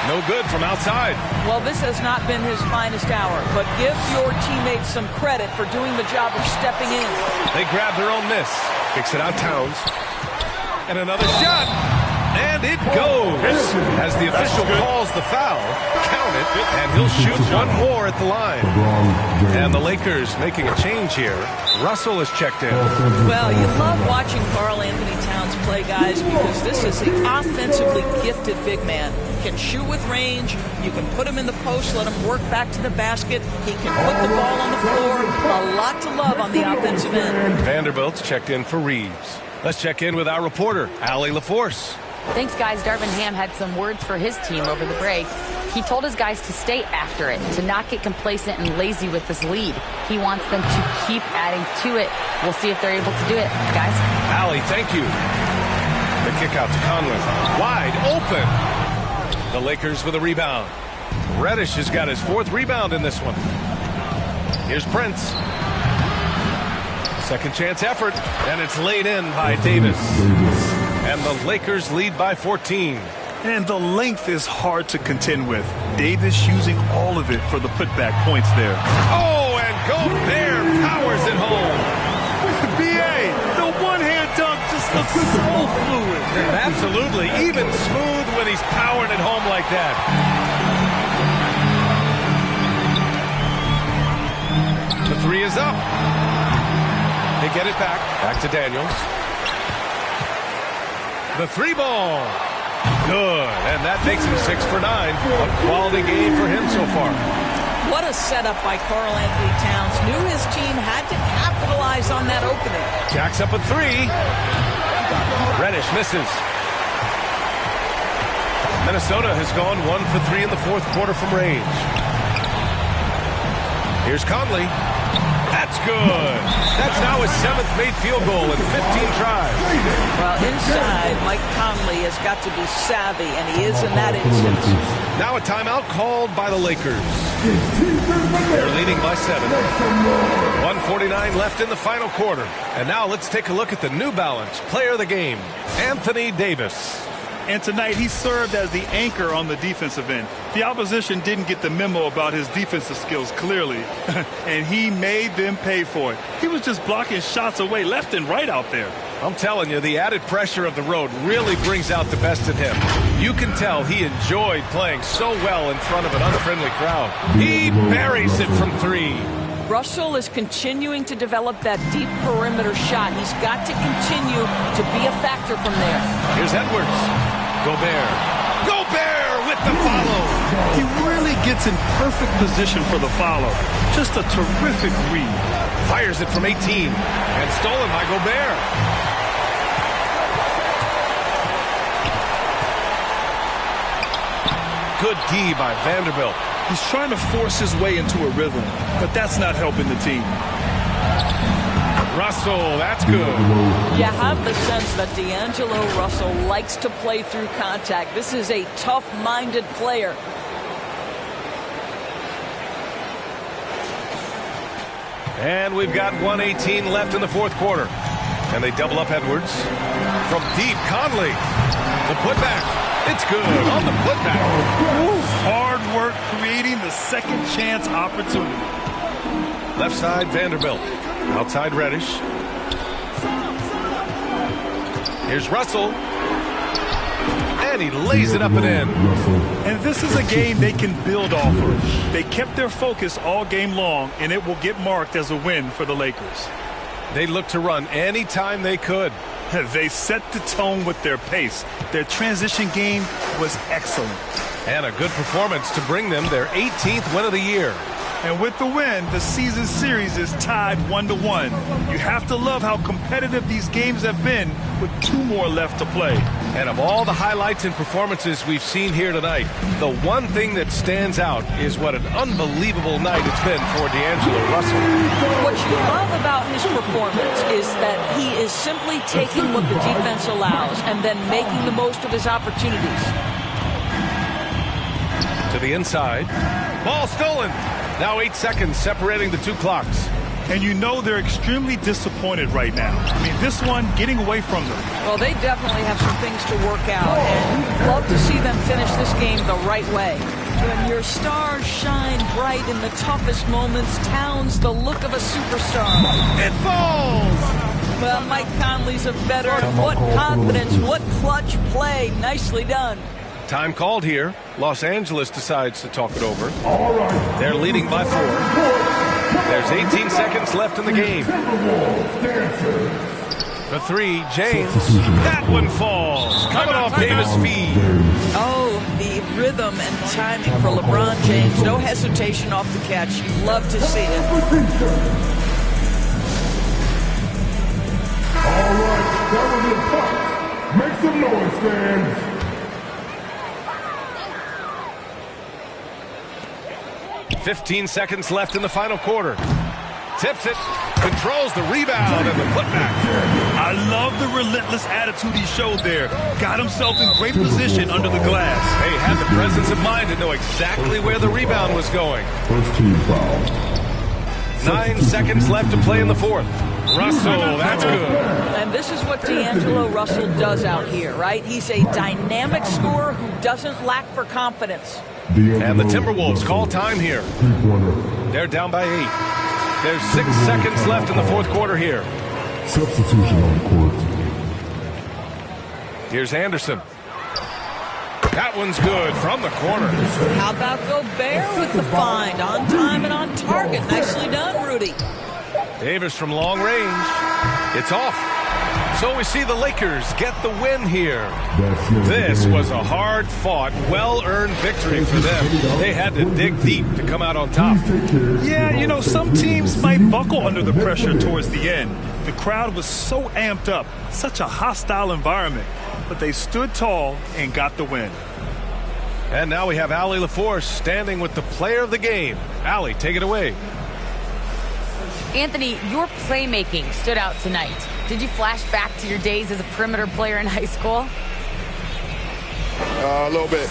No good from outside. Well, this has not been his finest hour, but give your teammates some credit for doing the job of stepping in. They grab their own miss. Kicks it out Towns. And another shot. And it goes. As the official calls the foul, count it, and he'll shoot one more at the line. And the Lakers making a change here. Russell is checked in. Well, you love watching Karl Anthony Towns play, guys, because this is an offensively gifted big man. He can shoot with range. You can put him in the post, let him work back to the basket. He can put the ball on the floor. A lot to love on the offensive end. Vanderbilt's checked in for Reeves. Let's check in with our reporter, Allie LaForce. Thanks, guys. Darvin Ham had some words for his team over the break. He told his guys to stay after it, to not get complacent and lazy with this lead. He wants them to keep adding to it. We'll see if they're able to do it, guys. Allie, thank you. The kick out to Conley. Wide open. The Lakers with a rebound. Reddish has got his 4th rebound in this one. Here's Prince. Second chance effort, and it's laid in by Davis. And the Lakers lead by 14. And the length is hard to contend with. Davis using all of it for the putback points there. Oh, and Gobert powers it home. B.A., the one-hand dunk just looks so fluid. Absolutely. Even smooth when he's powering it home like that. The 3 is up. They get it back. Back to Daniels. The 3 ball. Good. And that makes him 6 for 9. A quality game for him so far. What a setup by Karl Anthony Towns. Knew his team had to capitalize on that opening. Jacks up a 3. Reddish misses. Minnesota has gone 1 for 3 in the fourth quarter from range. Here's Conley. That's good. That's now his 7th made field goal in 15 tries. Well, inside, Mike Conley has got to be savvy, and he is in that instance. Now a timeout called by the Lakers. They're leading by 7. 1:49 left in the final quarter. And now let's take a look at the New Balance player of the game, Anthony Davis. And tonight he served as the anchor on the defensive end. The opposition didn't get the memo about his defensive skills clearly, and he made them pay for it. He was just blocking shots away left and right out there. I'm telling you, the added pressure of the road really brings out the best in him. You can tell he enjoyed playing so well in front of an unfriendly crowd. He buries it from 3. Russell is continuing to develop that deep perimeter shot. He's got to continue to be a factor from there. Here's Edwards. Gobert. Gobert with the follow. He really gets in perfect position for the follow. Just a terrific read. Fires it from 18 and stolen by Gobert. Good D by Vanderbilt. He's trying to force his way into a rhythm, but that's not helping the team. Russell, that's good. You have the sense that D'Angelo Russell likes to play through contact. This is a tough-minded player. And we've got 1:18 left in the fourth quarter. And they double up Edwards. From deep, Conley. The putback. It's good on the putback. Hard work creating the second chance opportunity. Left side, Vanderbilt. Outside, Reddish. Here's Russell. And he lays it up and in. And this is a game they can build off of. They kept their focus all game long, and it will get marked as a win for the Lakers. They looked to run anytime they could. They set the tone with their pace. Their transition game was excellent. And a good performance to bring them their 18th win of the year. And with the win, the season series is tied 1-1. You have to love how competitive these games have been with 2 more left to play. And of all the highlights and performances we've seen here tonight, the one thing that stands out is what an unbelievable night it's been for D'Angelo Russell. What you love about his performance is that he is simply taking what the defense allows and then making the most of his opportunities. To the inside. Ball stolen. Now 8 seconds separating the 2 clocks. And you know they're extremely disappointed right now. I mean, this one getting away from them. Well, they definitely have some things to work out, and you'd love to see them finish this game the right way. When your stars shine bright in the toughest moments, Towns the look of a superstar. It falls! Well, Mike Conley's a veteran. What confidence, what clutch play. Nicely done. Time called here. Los Angeles decides to talk it over. They're leading by 4. There's 18 seconds left in the game. For 3, James. That one falls. Coming off Davis' feed. Oh, the rhythm and timing for LeBron James. No hesitation off the catch. You love to see it. All right, that was a punt. Make some noise, fans. 15 seconds left in the final quarter. Tips it, controls the rebound and the putback. I love the relentless attitude he showed there. Got himself in great position under the glass. He had the presence of mind to know exactly where the rebound was going. First team foul. 9 seconds left to play in the 4th. Russell, that's good. And this is what D'Angelo Russell does out here, right? He's a dynamic scorer who doesn't lack for confidence. And the Timberwolves call time here. They're down by 8. There's 6 seconds left in the 4th quarter here. Substitution on the court. Here's Anderson. That one's good from the corner. How about Gobert with the find? On time and on target. Nicely done, Rudy. Davis from long range. It's off. So we see the Lakers get the win here. This was a hard-fought, well-earned victory for them. They had to dig deep to come out on top. Yeah, you know, some teams might buckle under the pressure towards the end. The crowd was so amped up, such a hostile environment. But they stood tall and got the win. And now we have Allie LaForce standing with the player of the game. Allie, take it away. Anthony, your playmaking stood out tonight. Did you flash back to your days as a perimeter player in high school? A little bit.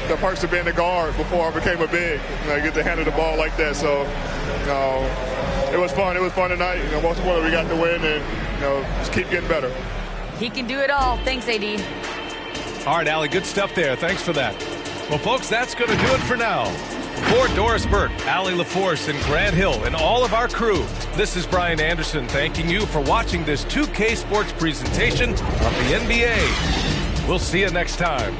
The perks of being a guard before I became a big. I get to handle the ball like that. So, it was fun. It was fun tonight. Most importantly, we got the win, and just keep getting better. He can do it all. Thanks, AD. All right, Allie, good stuff there. Thanks for that. Well, folks, that's going to do it for now. For Doris Burke, Allie LaForce, and Grant Hill, and all of our crew, this is Brian Anderson thanking you for watching this 2K Sports presentation of the NBA. We'll see you next time.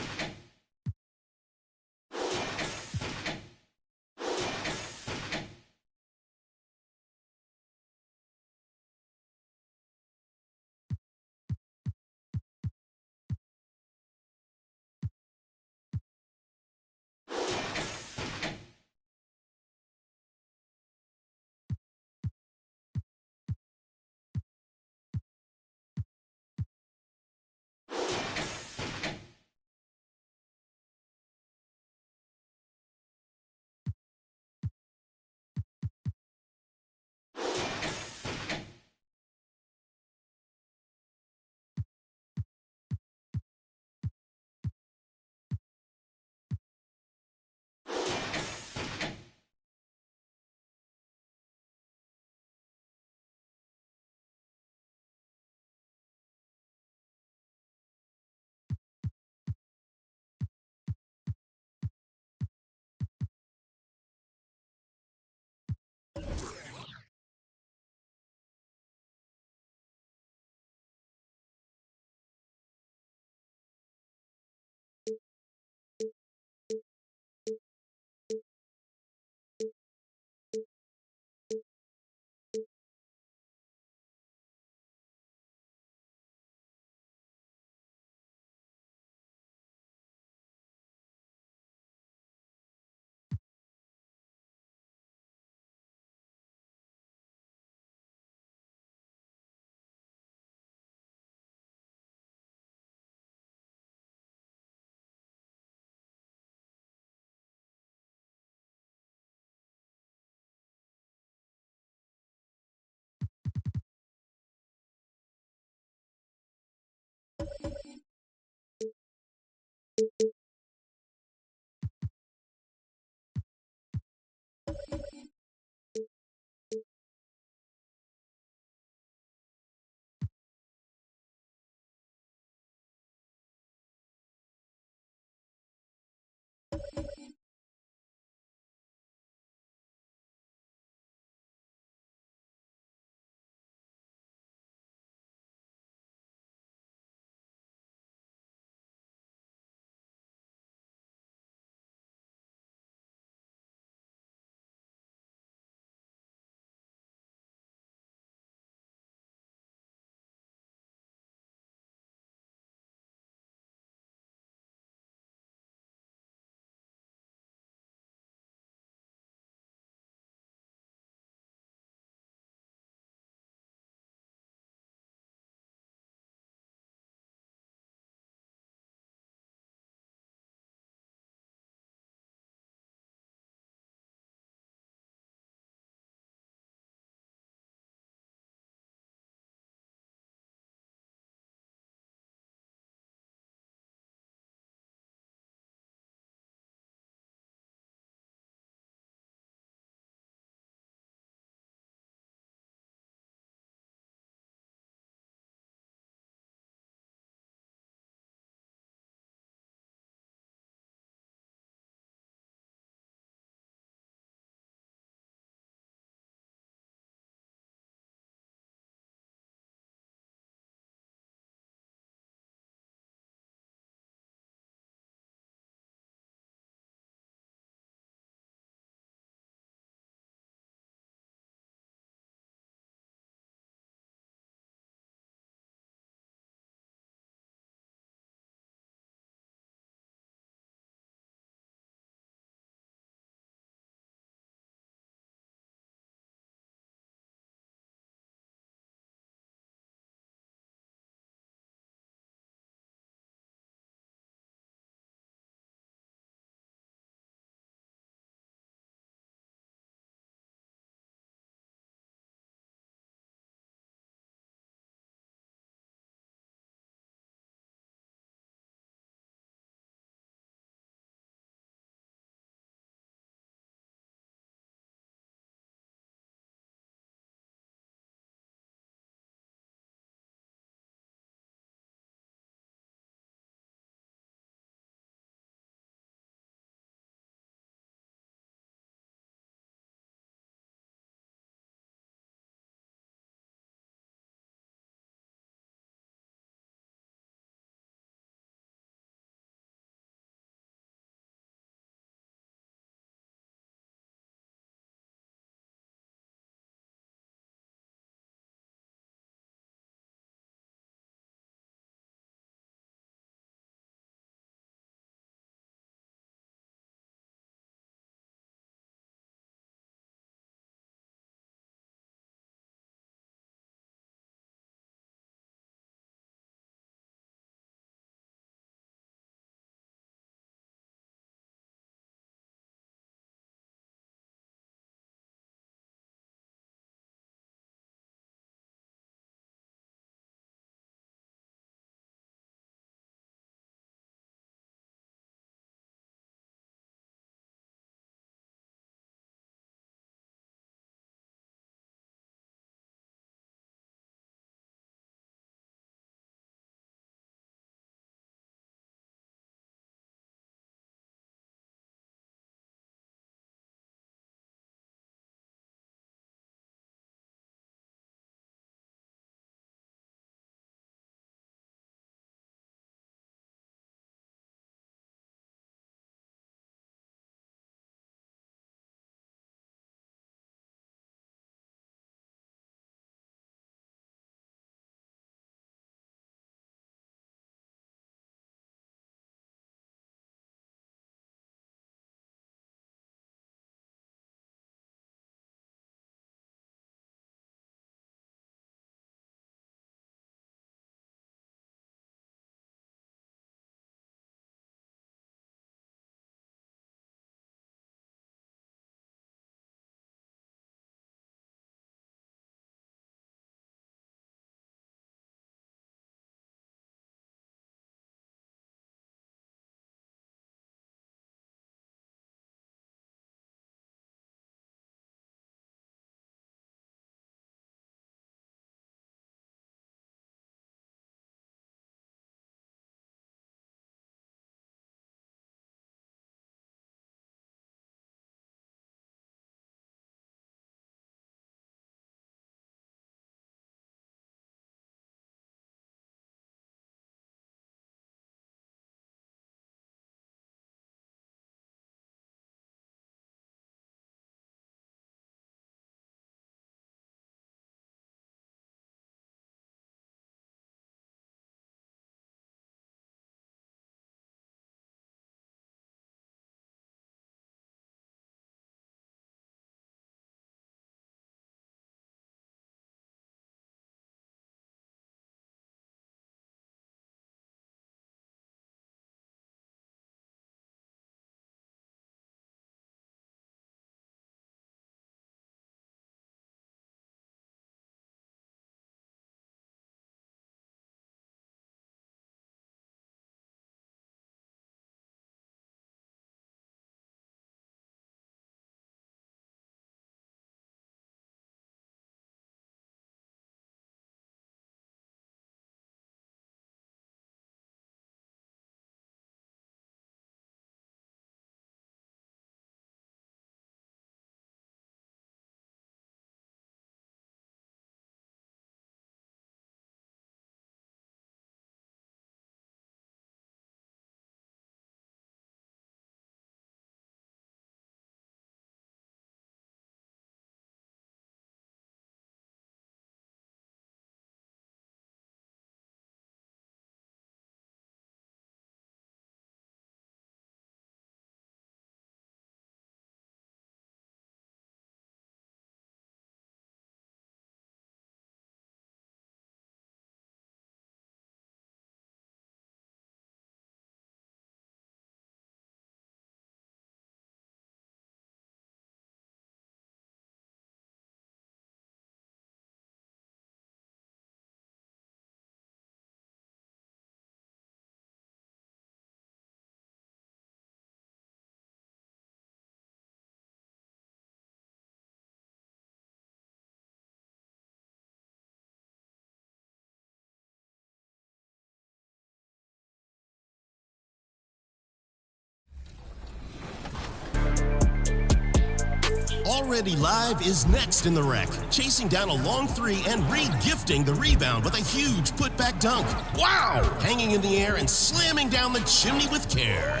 Already Live is next in the wreck, chasing down a long three and re-gifting the rebound with a huge putback dunk. Wow! Hanging in the air and slamming down the chimney with care.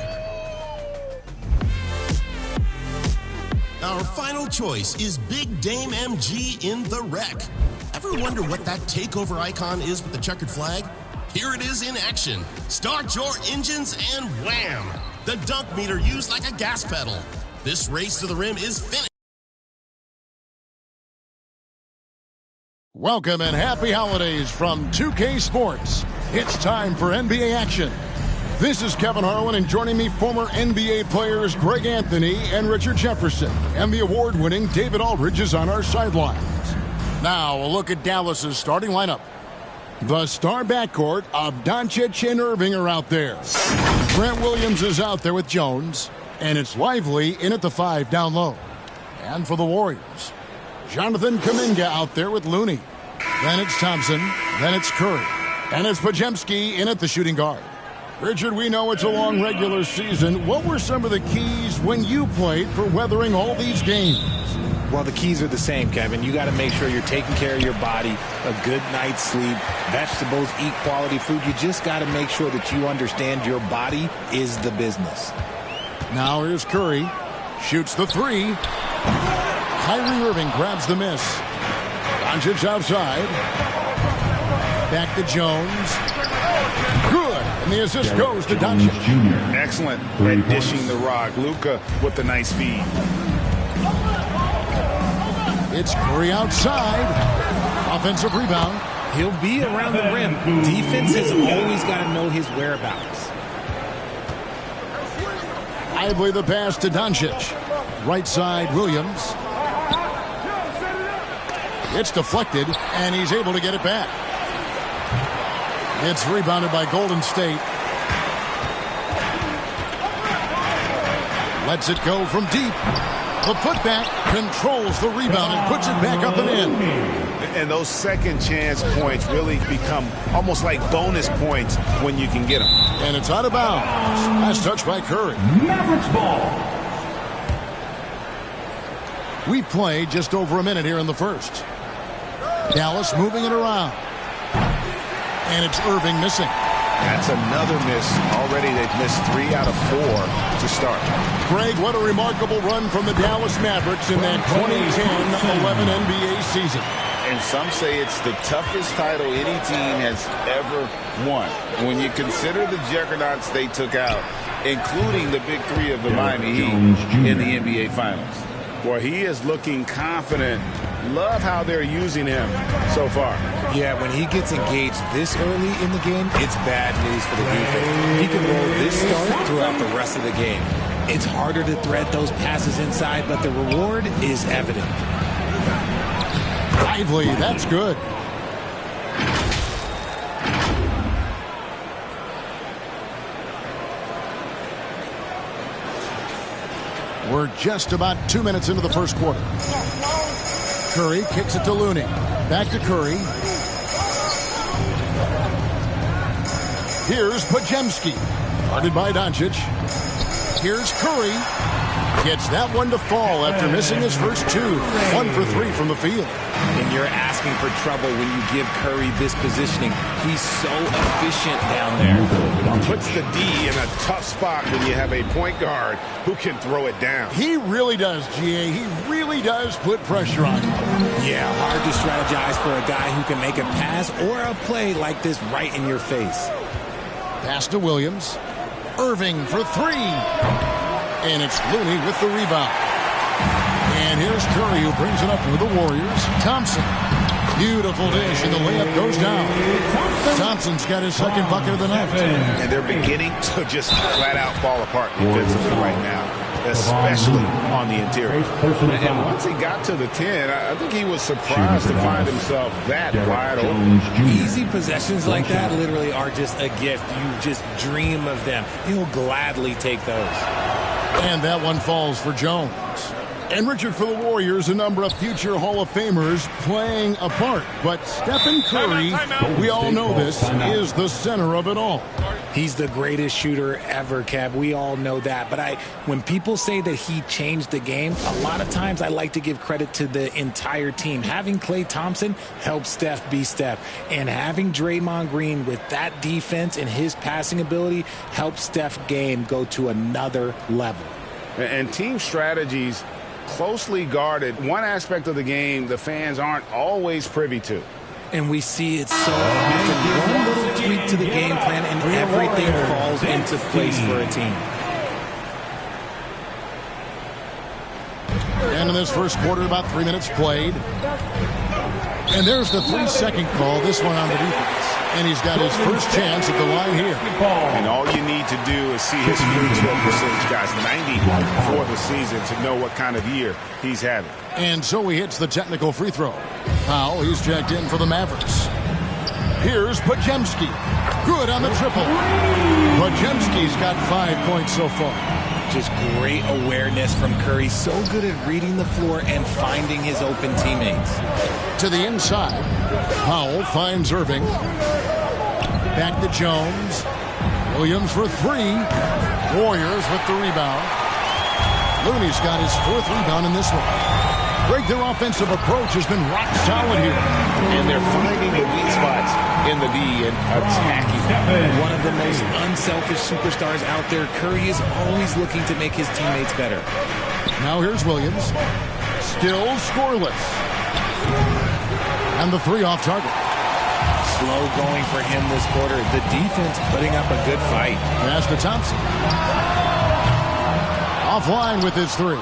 Our final choice is Big Dame MG in the wreck. Ever wonder what that takeover icon is with the checkered flag? Here it is in action. Start your engines and wham! The dunk meter used like a gas pedal. This race to the rim is finished. Welcome and happy holidays from 2K Sports. It's time for NBA action. This is Kevin Harlan, and joining me, former NBA players Greg Anthony and Richard Jefferson. And the award-winning David Aldridge is on our sidelines. Now, a look at Dallas's starting lineup. The star backcourt of Doncic and Irving are out there. Grant Williams is out there with Jones. And it's Lively in at the 5 down low. And for the Warriors, Jonathan Kuminga out there with Looney. Then it's Thompson. Then it's Curry. And it's Podziemski in at the shooting guard. Richard, we know it's a long regular season. What were some of the keys when you played for weathering all these games? Well, the keys are the same, Kevin. You got to make sure you're taking care of your body, a good night's sleep, vegetables, eat quality food. You just got to make sure that you understand your body is the business. Now here's Curry. Shoots the 3. Kyrie Irving grabs the miss. Doncic outside. Back to Jones. Good. And the assist goes to Doncic. Excellent at dishing the rock. Luka with the nice feed. It's Curry outside. Offensive rebound. He'll be around the rim. Defense has always got to know his whereabouts. Lively the pass to Doncic. Right side, Williams. It's deflected, and he's able to get it back. It's rebounded by Golden State. Lets it go from deep. The putback controls the rebound and puts it back up and in. And those second chance points really become almost like bonus points when you can get them. And it's out of bounds. Last touch by Curry. Mavericks ball. We've played just over a minute here in the first. Dallas moving it around. And it's Irving missing. That's another miss. Already they've missed 3 out of 4 to start. Greg, what a remarkable run from the Dallas Mavericks in that 2010-11 NBA season. And some say it's the toughest title any team has ever won. When you consider the juggernauts they took out, including the big 3 of the Miami Heat in the NBA Finals. Boy, he is looking confident. Love how they're using him so far. Yeah, when he gets engaged this early in the game, it's bad news for the defense. He can roll this start throughout the rest of the game. It's harder to thread those passes inside, but the reward is evident. Lively, that's good. We're just about 2 minutes into the first quarter. Curry kicks it to Looney. Back to Curry. Here's Podziemski. Guarded by Doncic. Here's Curry. Gets that one to fall after missing his first 2. 1 for 3 from the field. And you're asking for trouble when you give Curry this positioning. He's so efficient down there. Puts the D in a tough spot when you have a point guard who can throw it down. He really does, GA. He really does put pressure on him. Yeah, hard to strategize for a guy who can make a pass or a play like this right in your face. Pass to Williams. Irving for 3. And it's Looney with the rebound. And here's Curry, who brings it up for the Warriors. Thompson. Beautiful dish, and the layup goes down. Thompson's got his second bucket of the night. And they're beginning to just flat out fall apart defensively right now, especially on the interior. And once he got to the 10, I think he was surprised to find himself that wide open. Easy possessions like that literally are just a gift. You just dream of them. He'll gladly take those. And that one falls for Jones. And Richard, for the Warriors, a number of future Hall of Famers playing a part. But Stephen Curry, we all know this, is the center of it all. He's the greatest shooter ever, Kev. We all know that. But when people say that he changed the game, a lot of times I like to give credit to the entire team. Having Klay Thompson helped Steph be Steph. And having Draymond Green with that defense and his passing ability helped Steph's game go to another level. And team strategies closely guarded. One aspect of the game the fans aren't always privy to. And we see it so often. One little tweak to the game plan and everything falls into place for a team. And in this first quarter, about 3 minutes played. And there's the 3-second call, this one on the defense. And he's got his first chance at the line here. And all you need to do is see his free throw percentage, guys. 90 for the season to know what kind of year he's having. And so he hits the technical free throw. Powell, he's checked in for the Mavericks. Here's Podziemski. Good on the triple. Podziemski's got 5 points so far. Just great awareness from Curry. So good at reading the floor and finding his open teammates. To the inside. Powell finds Irving. Back to Jones. Williams for three. Warriors with the rebound. Looney's got his 4th rebound in this one. Greg, their offensive approach has been rock solid here. And they're finding the weak spots in the D and attacking. One of the most unselfish superstars out there. Curry is always looking to make his teammates better. Now here's Williams. Still scoreless. And the 3 off target. Slow going for him this quarter. The defense putting up a good fight. Pass to Thompson. Offline with his 3.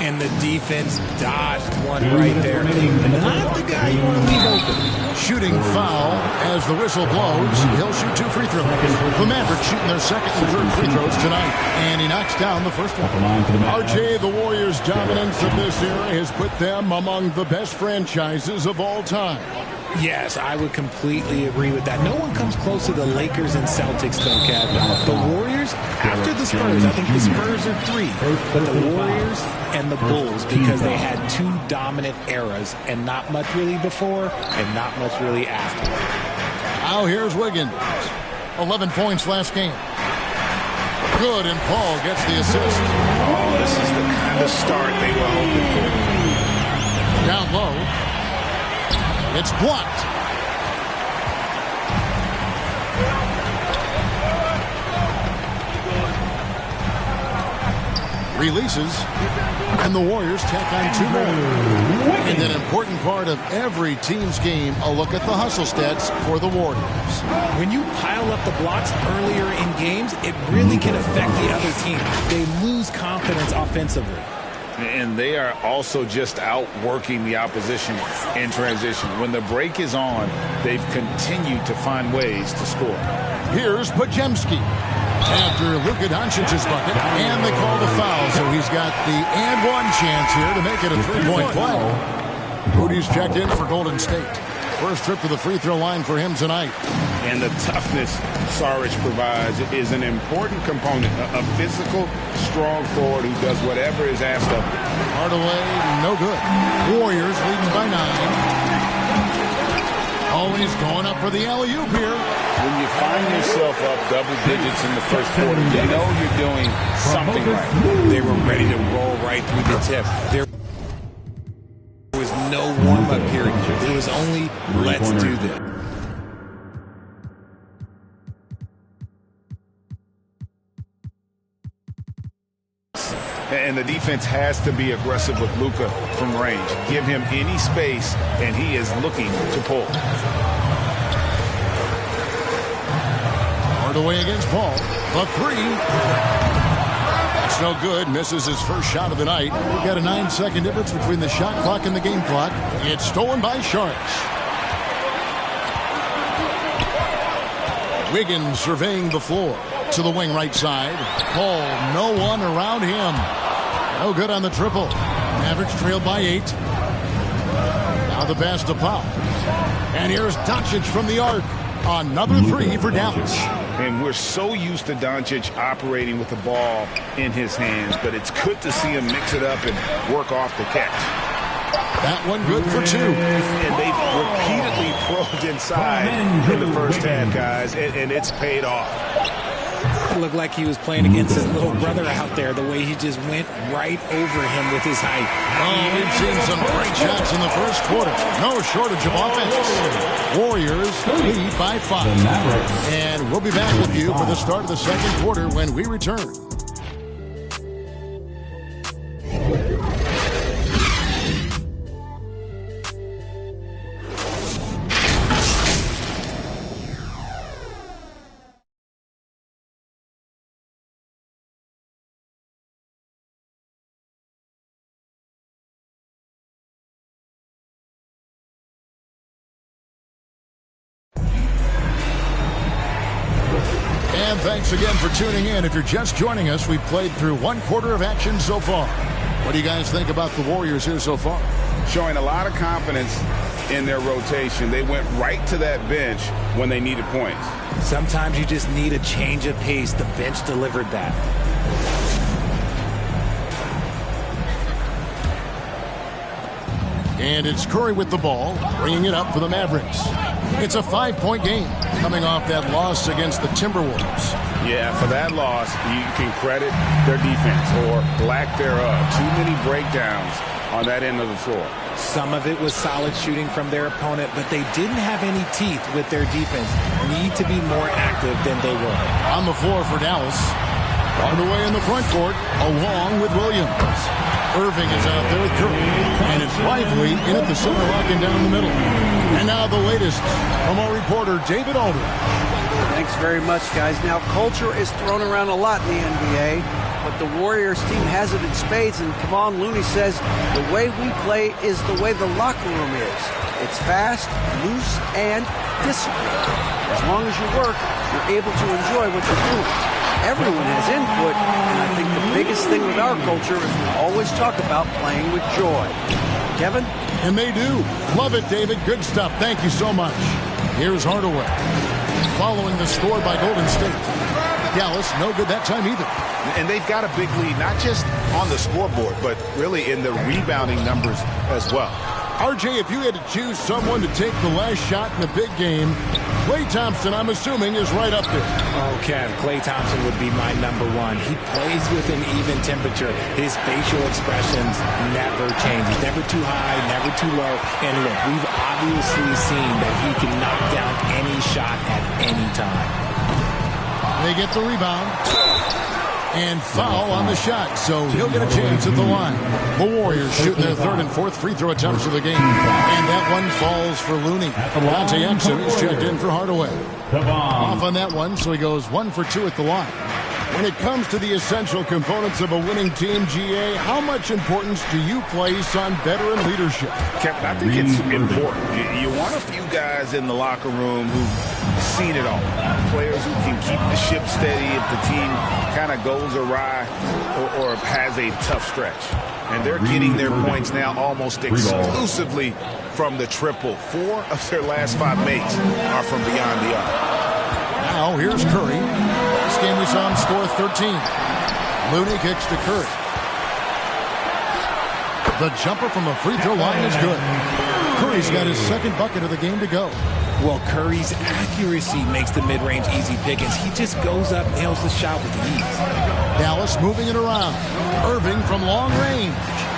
And the defense dodged one right there. Not the guy you want to leave open. Shooting foul as the whistle blows. He'll shoot 2 free throws. The Mavericks shooting their 2nd and 3rd free throws tonight. And he knocks down the first one. RJ, the Warriors' dominance of this era has put them among the best franchises of all time. Yes, I would completely agree with that. No one comes close to the Lakers and Celtics, though, Kev. The Warriors, after the Spurs, I think the Spurs are 3. But the Warriors and the Bulls, because they had 2 dominant eras and not much really before and not much really after. Now here's Wiggins. 11 points last game. Good, and Paul gets the assist. Oh, this is the kind of start they were hoping for. Down low. It's blocked. Releases. And the Warriors tack on 2 more. And an important part of every team's game, a look at the hustle stats for the Warriors. When you pile up the blocks earlier in games, it really can affect the other team. They lose confidence offensively. And they are also just outworking the opposition in transition. When the break is on, they've continued to find ways to score. Here's Podziemski after Luka Doncic's bucket, and they call the foul, so he's got the and one chance here to make it a 3-point play. Rudy's checked in for Golden State. First trip to the free throw line for him tonight. And the toughness Saric provides is an important component. A physical, strong forward who does whatever is asked of him. Hardaway, no good. Warriors leading by 9. Always going up for the alley-oop here. When you find yourself up double digits in the first quarter, you know you're doing something right. They were ready to roll right through the tip. There was no warm-up period. It was only, let's do this. And the defense has to be aggressive with Luka from range. Give him any space, and he is looking to pull. Hardaway against Paul. The 3. That's no good. Misses his first shot of the night. We've got a 9-second difference between the shot clock and the game clock. It's stolen by Sharks. Wiggins surveying the floor. To the wing right side. Paul, no one around him. No good on the triple. Mavericks trailed by 8. Now the pass to Powell. And here's Doncic from the arc. Another 3 for Dallas. And we're so used to Doncic operating with the ball in his hands, but it's good to see him mix it up and work off the catch. That one good for 2. And they've repeatedly probed inside in the first half, guys, and it's paid off. It looked like he was playing against his little brother out there, the way he just went right over him with his height. Oh, we've seen some great shots in the first quarter. No shortage of offense. Warriors lead by 5. And we'll be back with you for the start of the second quarter when we return. And thanks again for tuning in. If you're just joining us, we've played through one quarter of action so far. What do you guys think about the Warriors here so far? Showing a lot of confidence in their rotation. They went right to that bench when they needed points. Sometimes you just need a change of pace. The bench delivered that. And it's Curry with the ball, bringing it up for the Mavericks. It's a 5-point game, coming off that loss against the Timberwolves. Yeah, for that loss, you can credit their defense, or lack thereof. Too many breakdowns on that end of the floor. Some of it was solid shooting from their opponent, but they didn't have any teeth with their defense. Need to be more active than they were. On the floor for Dallas. On the way in the front court, along with Williams. Irving is out there with Curry. And it's Lively in at the center, locking down the middle. And now the latest from our reporter, David Aldridge. Thanks very much, guys. Now, culture is thrown around a lot in the NBA, but the Warriors team has it in spades, and Kevon Looney says the way we play is the way the locker room is. It's fast, loose, and disciplined. As long as you work, you're able to enjoy what you're doing. Everyone has input, and I think the biggest thing with our culture is we always talk about playing with joy. Kevin? And they do. Love it, David. Good stuff. Thank you so much. Here's Hardaway. Following the score by Golden State. Dallas, no good that time either. And they've got a big lead, not just on the scoreboard, but really in the rebounding numbers as well. RJ, if you had to choose someone to take the last shot in a big game, Klay Thompson, I'm assuming, is right up there. Oh, Kev, Klay Thompson would be my number one. He plays with an even temperature. His facial expressions never change. He's never too high, never too low. And look, we've obviously seen that he can knock down any shot at any time. They get the rebound. And foul on the shot, so he'll get a chance at the line. The Warriors shooting their third and fourth free throw attempts of the game. And that one falls for Looney. Dante Exum is checked in for Hardaway. Off on that one, so he goes 1 for 2 at the line. When it comes to the essential components of a winning team, GA, how much importance do you place on veteran leadership? Kevin, I think it's important. You want a few guys in the locker room who've seen it all. Players who can keep the ship steady if the team kind of goes awry or has a tough stretch. And they're getting their points now almost exclusively from the triple. 4 of their last 5 makes are from beyond the arc. Now here's Curry. This game we saw him score 13. Looney kicks to Curry. The jumper from the free throw line is good. Curry's got his second bucket of the game to go. Well, Curry's accuracy makes the mid-range easy pickings. He just goes up, nails the shot with ease. Dallas moving it around. Irving from long range.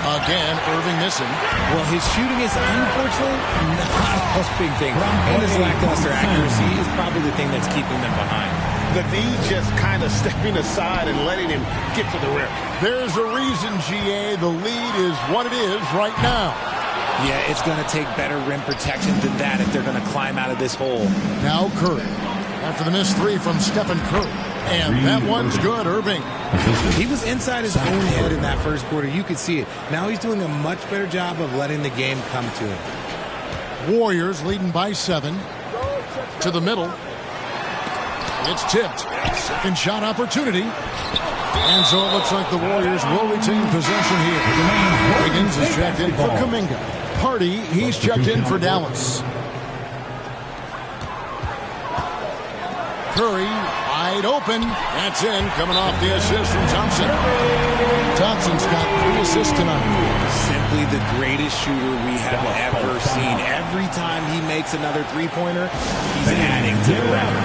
Again, Irving missing. Well, his shooting is unfortunately not a big thing. And his lackluster accuracy is probably the thing that's keeping them behind. The D just kind of stepping aside and letting him get to the rim. There's a reason, GA. The lead is what it is right now. Yeah, it's going to take better rim protection than that if they're going to climb out of this hole. Now Curry. After the missed three from Stephen Curry. And that one's good, Irving. He was inside his own head in that first quarter. You could see it. Now he's doing a much better job of letting the game come to him. Warriors leading by 7. To the middle. It's tipped. Second shot opportunity. And so it looks like the Warriors will retain possession here. Wiggins is checked in for Kuminga. Hardy, he's checked in for Dallas. Curry, wide open. That's in, coming off the assist from Thompson. Thompson's got the assist tonight. Simply the greatest shooter we have ever seen. Every time he makes another three-pointer, he's adding to the record.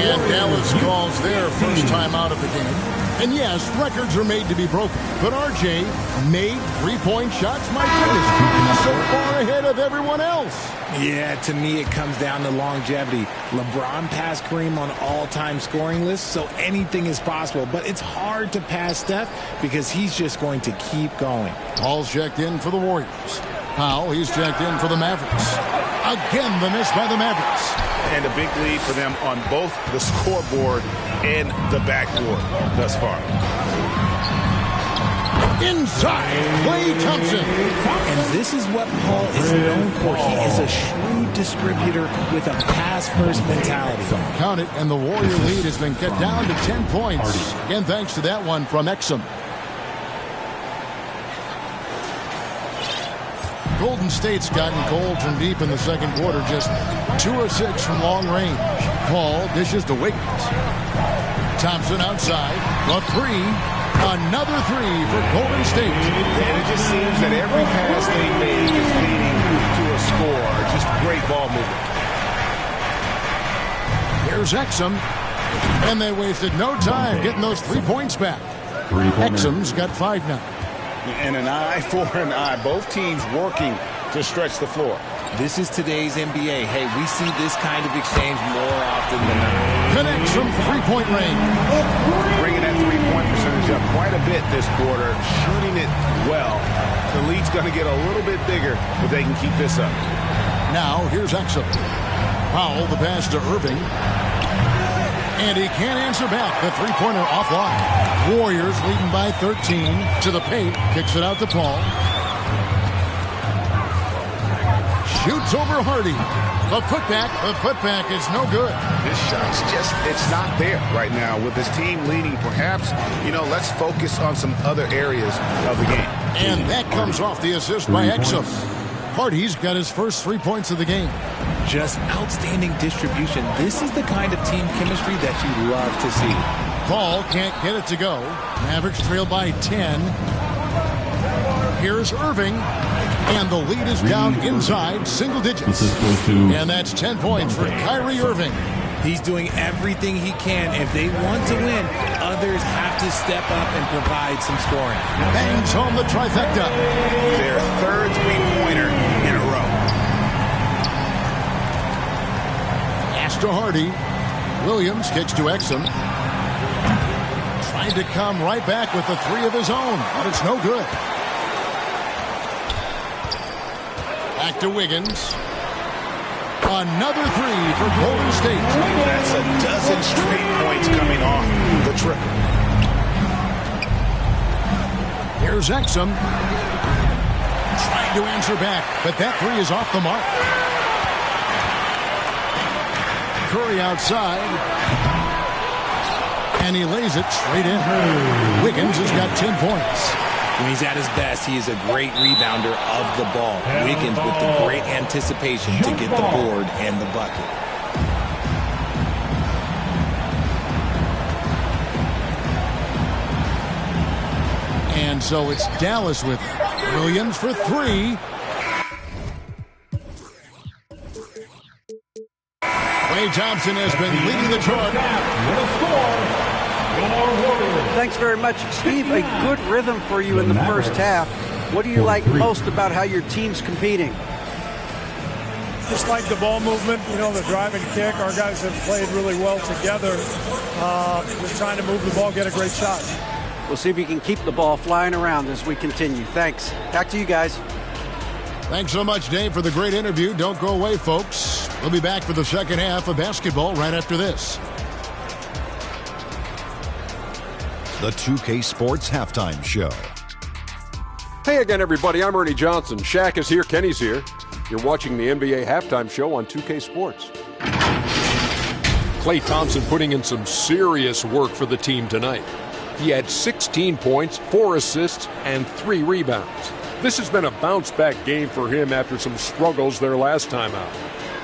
And Dallas calls their first time out of the game. And yes, records are made to be broken. But RJ made three-point shots. My goodness, so far ahead of everyone else. Yeah, to me it comes down to longevity. LeBron passed Kareem on all-time scoring lists, so anything is possible. But it's hard to pass Steph because he's just going to keep going. Paul's checked in for the Warriors. Powell, he's checked in for the Mavericks. Again, the miss by the Mavericks. And a big lead for them on both the scoreboard and the backboard thus far. Inside, Klay Thompson. And this is what Paul is known for. He is a shrewd distributor with a pass-first mentality. Count it, and the Warrior lead has been cut down to 10 points. Again, thanks to that one from Exum. Golden State's gotten cold from deep in the second quarter, just 2 of 6 from long range. Paul dishes to Wiggins. Thompson outside, the three. Another three for Golden State. And it just seems that every pass they make is leading to a score. Just great ball movement. Here's Exum. And they wasted no time getting those 3 points back. Exum's got 5 now. And an eye for an eye. Both teams working to stretch the floor. This is today's NBA. Hey, we see this kind of exchange more often than not. Connects from three-point range. Bringing that three-point percentage up quite a bit this quarter. Shooting it well. The lead's going to get a little bit bigger if they can keep this up. Now, here's Exum. Powell, the pass to Irving. And he can't answer back. The three-pointer offline. Warriors leading by 13 to the paint. Kicks it out to Paul. Shoots over Hardy. The putback is no good. This shot's just, it's not there right now with this team leading. Perhaps, let's focus on some other areas of the game. And that comes off the assist by Exum. Hardy's got his first 3 points of the game. Just outstanding distribution. This is the kind of team chemistry that you love to see. Paul can't get it to go. Mavericks trail by 10. Here's Irving. And the lead is down inside single digits. And that's 10 points for Kyrie Irving. He's doing everything he can. If they want to win, others have to step up and provide some scoring. Bangs home the trifecta. Their third three-pointer in a row. Pass to Hardy. Williams kicks to Exum. Trying to come right back with the three of his own, but it's no good. Back to Wiggins. Another three for Golden State. That's a dozen straight points coming off the triple. Here's Exum. Trying to answer back, but that three is off the mark. Curry outside. And he lays it straight in. Wiggins has got 10 points. When he's at his best, he is a great rebounder of the ball. Wiggins with the great anticipation to get the board and the bucket. And so it's Dallas with it. Williams for three. Klay Thompson has been leading the charge. Thanks very much, Steve. A good rhythm for you in the first half. What do you like most about how your team's competing? Just like the ball movement, the drive and kick. Our guys have played really well together. Just trying to move the ball, get a great shot. We'll see if you can keep the ball flying around as we continue. Thanks. Back to you guys. Thanks so much, Dave, for the great interview. Don't go away, folks. We'll be back for the second half of basketball right after this. The 2K Sports Halftime Show. Hey again, everybody. I'm Ernie Johnson. Shaq is here. Kenny's here. You're watching the NBA Halftime Show on 2K Sports. Klay Thompson putting in some serious work for the team tonight. He had 16 points, 4 assists, and 3 rebounds. This has been a bounce-back game for him after some struggles their last time out.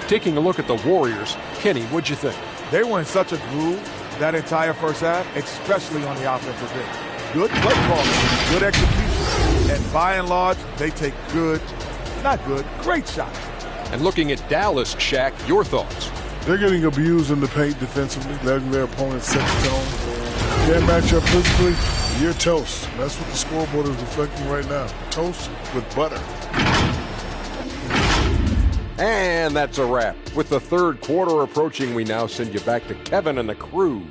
Taking a look at the Warriors, Kenny, what'd you think? They were in such a groove that entire first half, especially on the offensive end. Good play calling, good execution. And by and large, they take great shots. And looking at Dallas, Shaq, your thoughts? They're getting abused in the paint defensively, letting their opponents set the tone. Can't match up physically, you're toast. That's what the scoreboard is reflecting right now. Toast with butter. And that's a wrap. With the third quarter approaching, we now send you back to Kevin and the crew.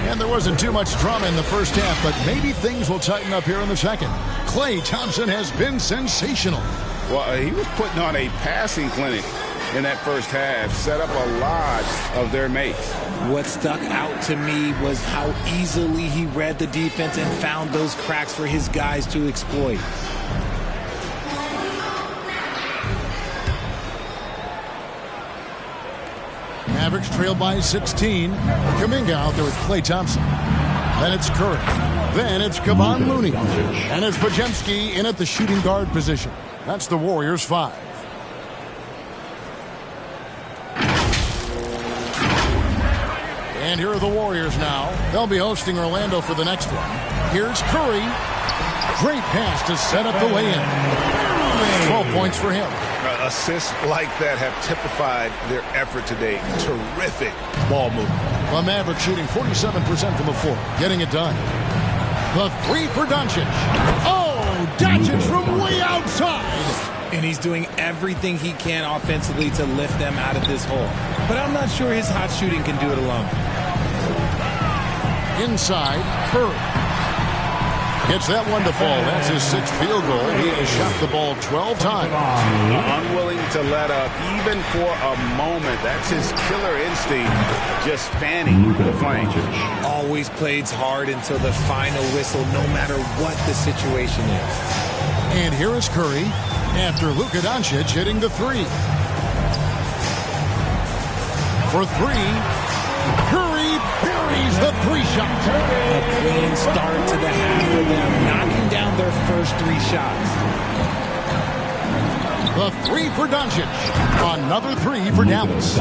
And there wasn't too much drama in the first half, but maybe things will tighten up here in the second. Klay Thompson has been sensational. Well, he was putting on a passing clinic in that first half, set up a lot of their mates. What stuck out to me was how easily he read the defense and found those cracks for his guys to exploit. Mavericks trail by 16. Kuminga out there with Klay Thompson. Then it's Curry. Then it's Kevon Looney. And it's Podziemski in at the shooting guard position. That's the Warriors' 5. And here are the Warriors now. They'll be hosting Orlando for the next one. Here's Curry. Great pass to set up the lay-in. 12 points for him. Assists like that have typified their effort today. Terrific ball movement. The Mavericks shooting 47% from the floor, getting it done. The three for Doncic. Oh, Doncic from way outside. And he's doing everything he can offensively to lift them out of this hole. But I'm not sure his hot shooting can do it alone. Inside, Curry. Gets that one to fall. That's his 6th field goal. He has shot the ball 12 times. Unwilling to let up, even for a moment. That's his killer instinct, just fanning the flames. Always plays hard until the final whistle, no matter what the situation is. And here is Curry after Luka Doncic hitting the three. For three, Curry buries the three shot. A clean start to the half for them, knocking down their first 3 shots. The three for Doncic. Another 3 for Dallas.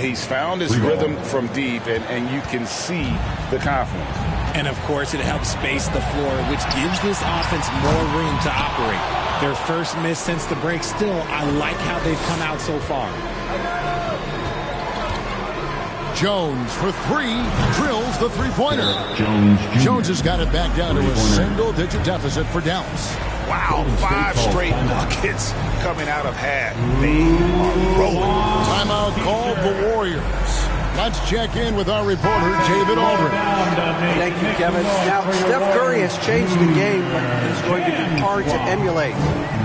He's found his rhythm from deep, and you can see the confidence. And, of course, it helps space the floor, which gives this offense more room to operate. Their first miss since the break. Still, I like how they've come out so far. Jones for 3, drills the three-pointer. Jones has got it back down to a single-digit deficit for Dallas. Wow, 5 straight buckets coming out of half. They are rolling. Timeout called the Warriors. Let's check in with our reporter, David Aldridge. Thank you, Kevin. Now, Steph Curry has changed the game, but it's going to be hard to emulate.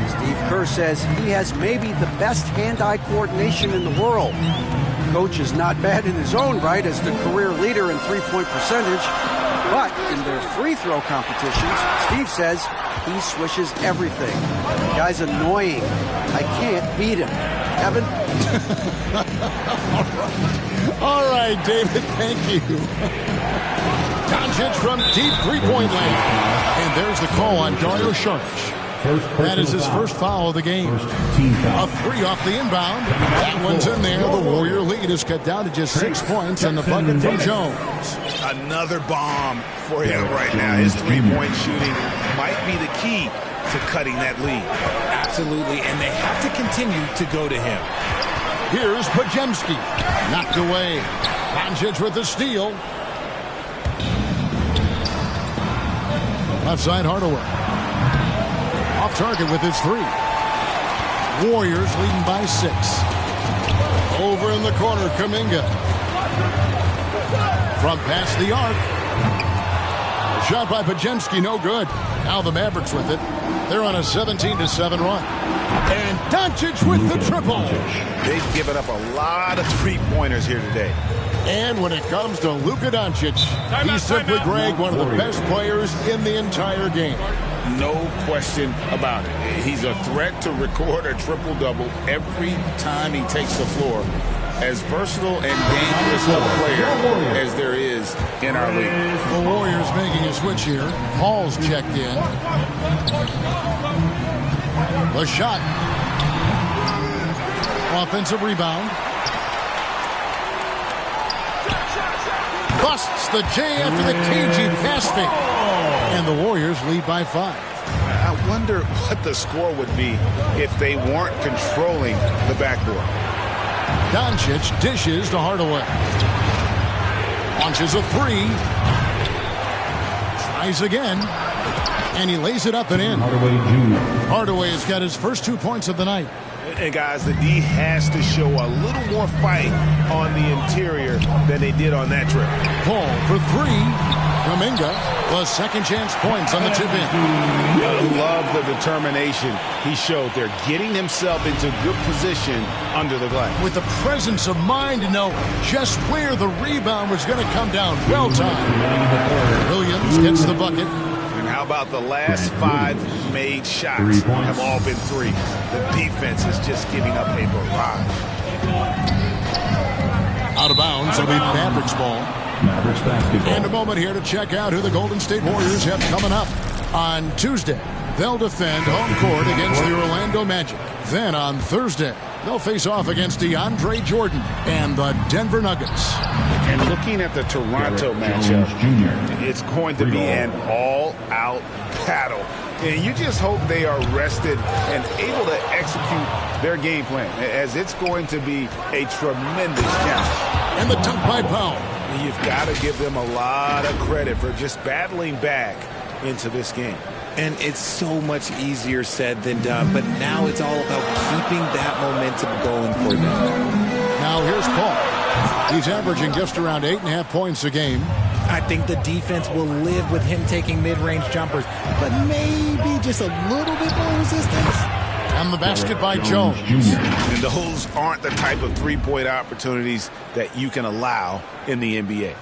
Steve Kerr says he has maybe the best hand-eye coordination in the world. Coach is not bad in his own right as the career leader in three-point percentage, but in their free throw competitions, Steve says he swishes everything. The guy's annoying. I can't beat him. Kevin? All right, David, thank you. Doncic from deep three-point land. And there's the call on Dario Saric. That is his first foul of the game. A 3 off the inbound. That one's in there. The Warrior lead is cut down to just 6 points, and the bucket from Jones. Another bomb for him right now. His three-point shooting might be the key to cutting that lead. Absolutely, and they have to continue to go to him. Here's Podziemski. Knocked away. Doncic with the steal. Left side, Hardaway. Off target with his 3. Warriors leading by 6. Over in the corner, Kuminga. From past the arc. A shot by Podziemski, no good. Now the Mavericks with it. They're on a 17-7 run. And Doncic with the triple. They've given up a lot of three-pointers here today. And when it comes to Luka Doncic, he's simply, Greg, one of the best players in the entire game. No question about it. He's a threat to record a triple-double every time he takes the floor. As versatile and dangerous a player as there is in our league. The Warriors making a switch here. Hall's checked in. The shot. Offensive rebound. Busts the J after the cagey pass fake. And the Warriors lead by 5. I wonder what the score would be if they weren't controlling the backboard. Doncic dishes to Hardaway. Launches a 3. Tries again. And he lays it up and in. Hardaway has got his first 2 points of the night. And guys, the D has to show a little more fight on the interior than they did on that trip. Paul for 3. Kuminga was second chance points on the tip-in. I love the determination he showed there, getting himself into good position under the glass. With the presence of mind to know just where the rebound was going to come down. Well timed. Williams gets the bucket. And how about the last 5 made shots have all been threes? The defense is just giving up a barrage. Out of bounds, it'll be Mavericks ball. Mavericks basketball. And a moment here to check out who the Golden State Warriors have coming up. On Tuesday, they'll defend home court against the Orlando Magic. Then on Thursday, they'll face off against DeAndre Jordan and the Denver Nuggets. And looking at the Toronto matchup, it's going to be an all-out battle. And you just hope they are rested and able to execute their game plan, as it's going to be a tremendous challenge. And the dunk by Powell. You've got to give them a lot of credit for just battling back into this game. And it's so much easier said than done, but now it's all about keeping that momentum going for them. Now here's Paul. He's averaging just around 8.5 points a game. I think the defense will live with him taking mid-range jumpers, but maybe just a little bit more resistance. And the basket by Jones. And those aren't the type of three-point opportunities that you can allow in the NBA.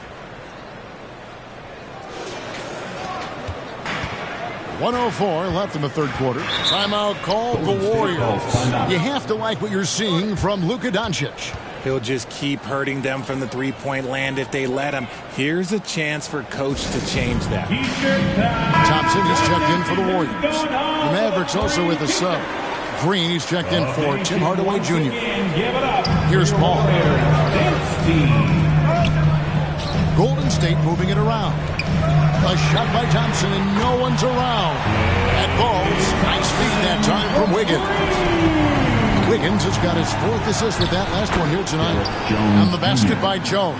1:04 left in the third quarter. Timeout called the Warriors. You have to like what you're seeing from Luka Doncic. He'll just keep hurting them from the three-point land if they let him. Here's a chance for Coach to change that. Thompson is checked in for the Warriors. The Mavericks also with a sub. Green, he's checked in for Tim Hardaway Jr. Here's Paul. Golden State moving it around. A shot by Thompson, and no one's around. That ball's nice feed that time from Wiggins. Wiggins has got his 4th assist with that last one here tonight. And the basket by Jones.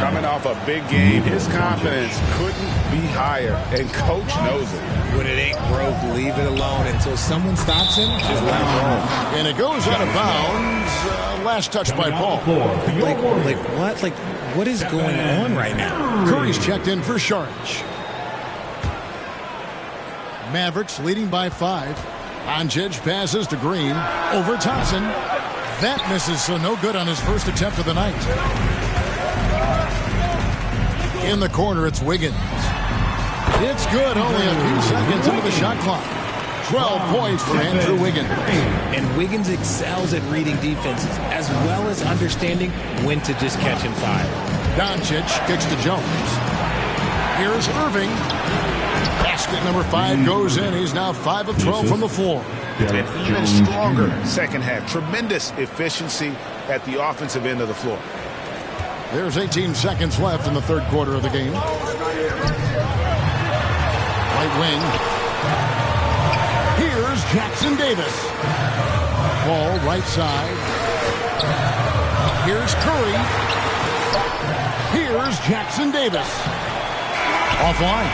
Coming off a big game, his confidence couldn't be higher, and Coach knows it. When it ain't broke, leave it alone until someone stops him. Just let him roll. And it goes out of bounds. Last touch by Paul. Like what? Like what is going on right now? Curry's checked in for Sharge. Mavericks leading by 5. Doncic passes to Green. Over Thompson. That misses, so no good on his first attempt of the night. In the corner, it's Wiggins. It's good, only a few seconds into the shot clock. 12 points for Andrew Wiggins. And Wiggins excels at reading defenses, as well as understanding when to just catch and fire. Doncic kicks to Jones. Here's Irving. Basket number 5 goes in. He's now 5 of 12 from the floor. An even stronger second half. Tremendous efficiency at the offensive end of the floor. There's 18 seconds left in the third quarter of the game. Right wing. Here's Jackson Davis. Ball right side. Here's Curry. Here's Jackson Davis. Offline.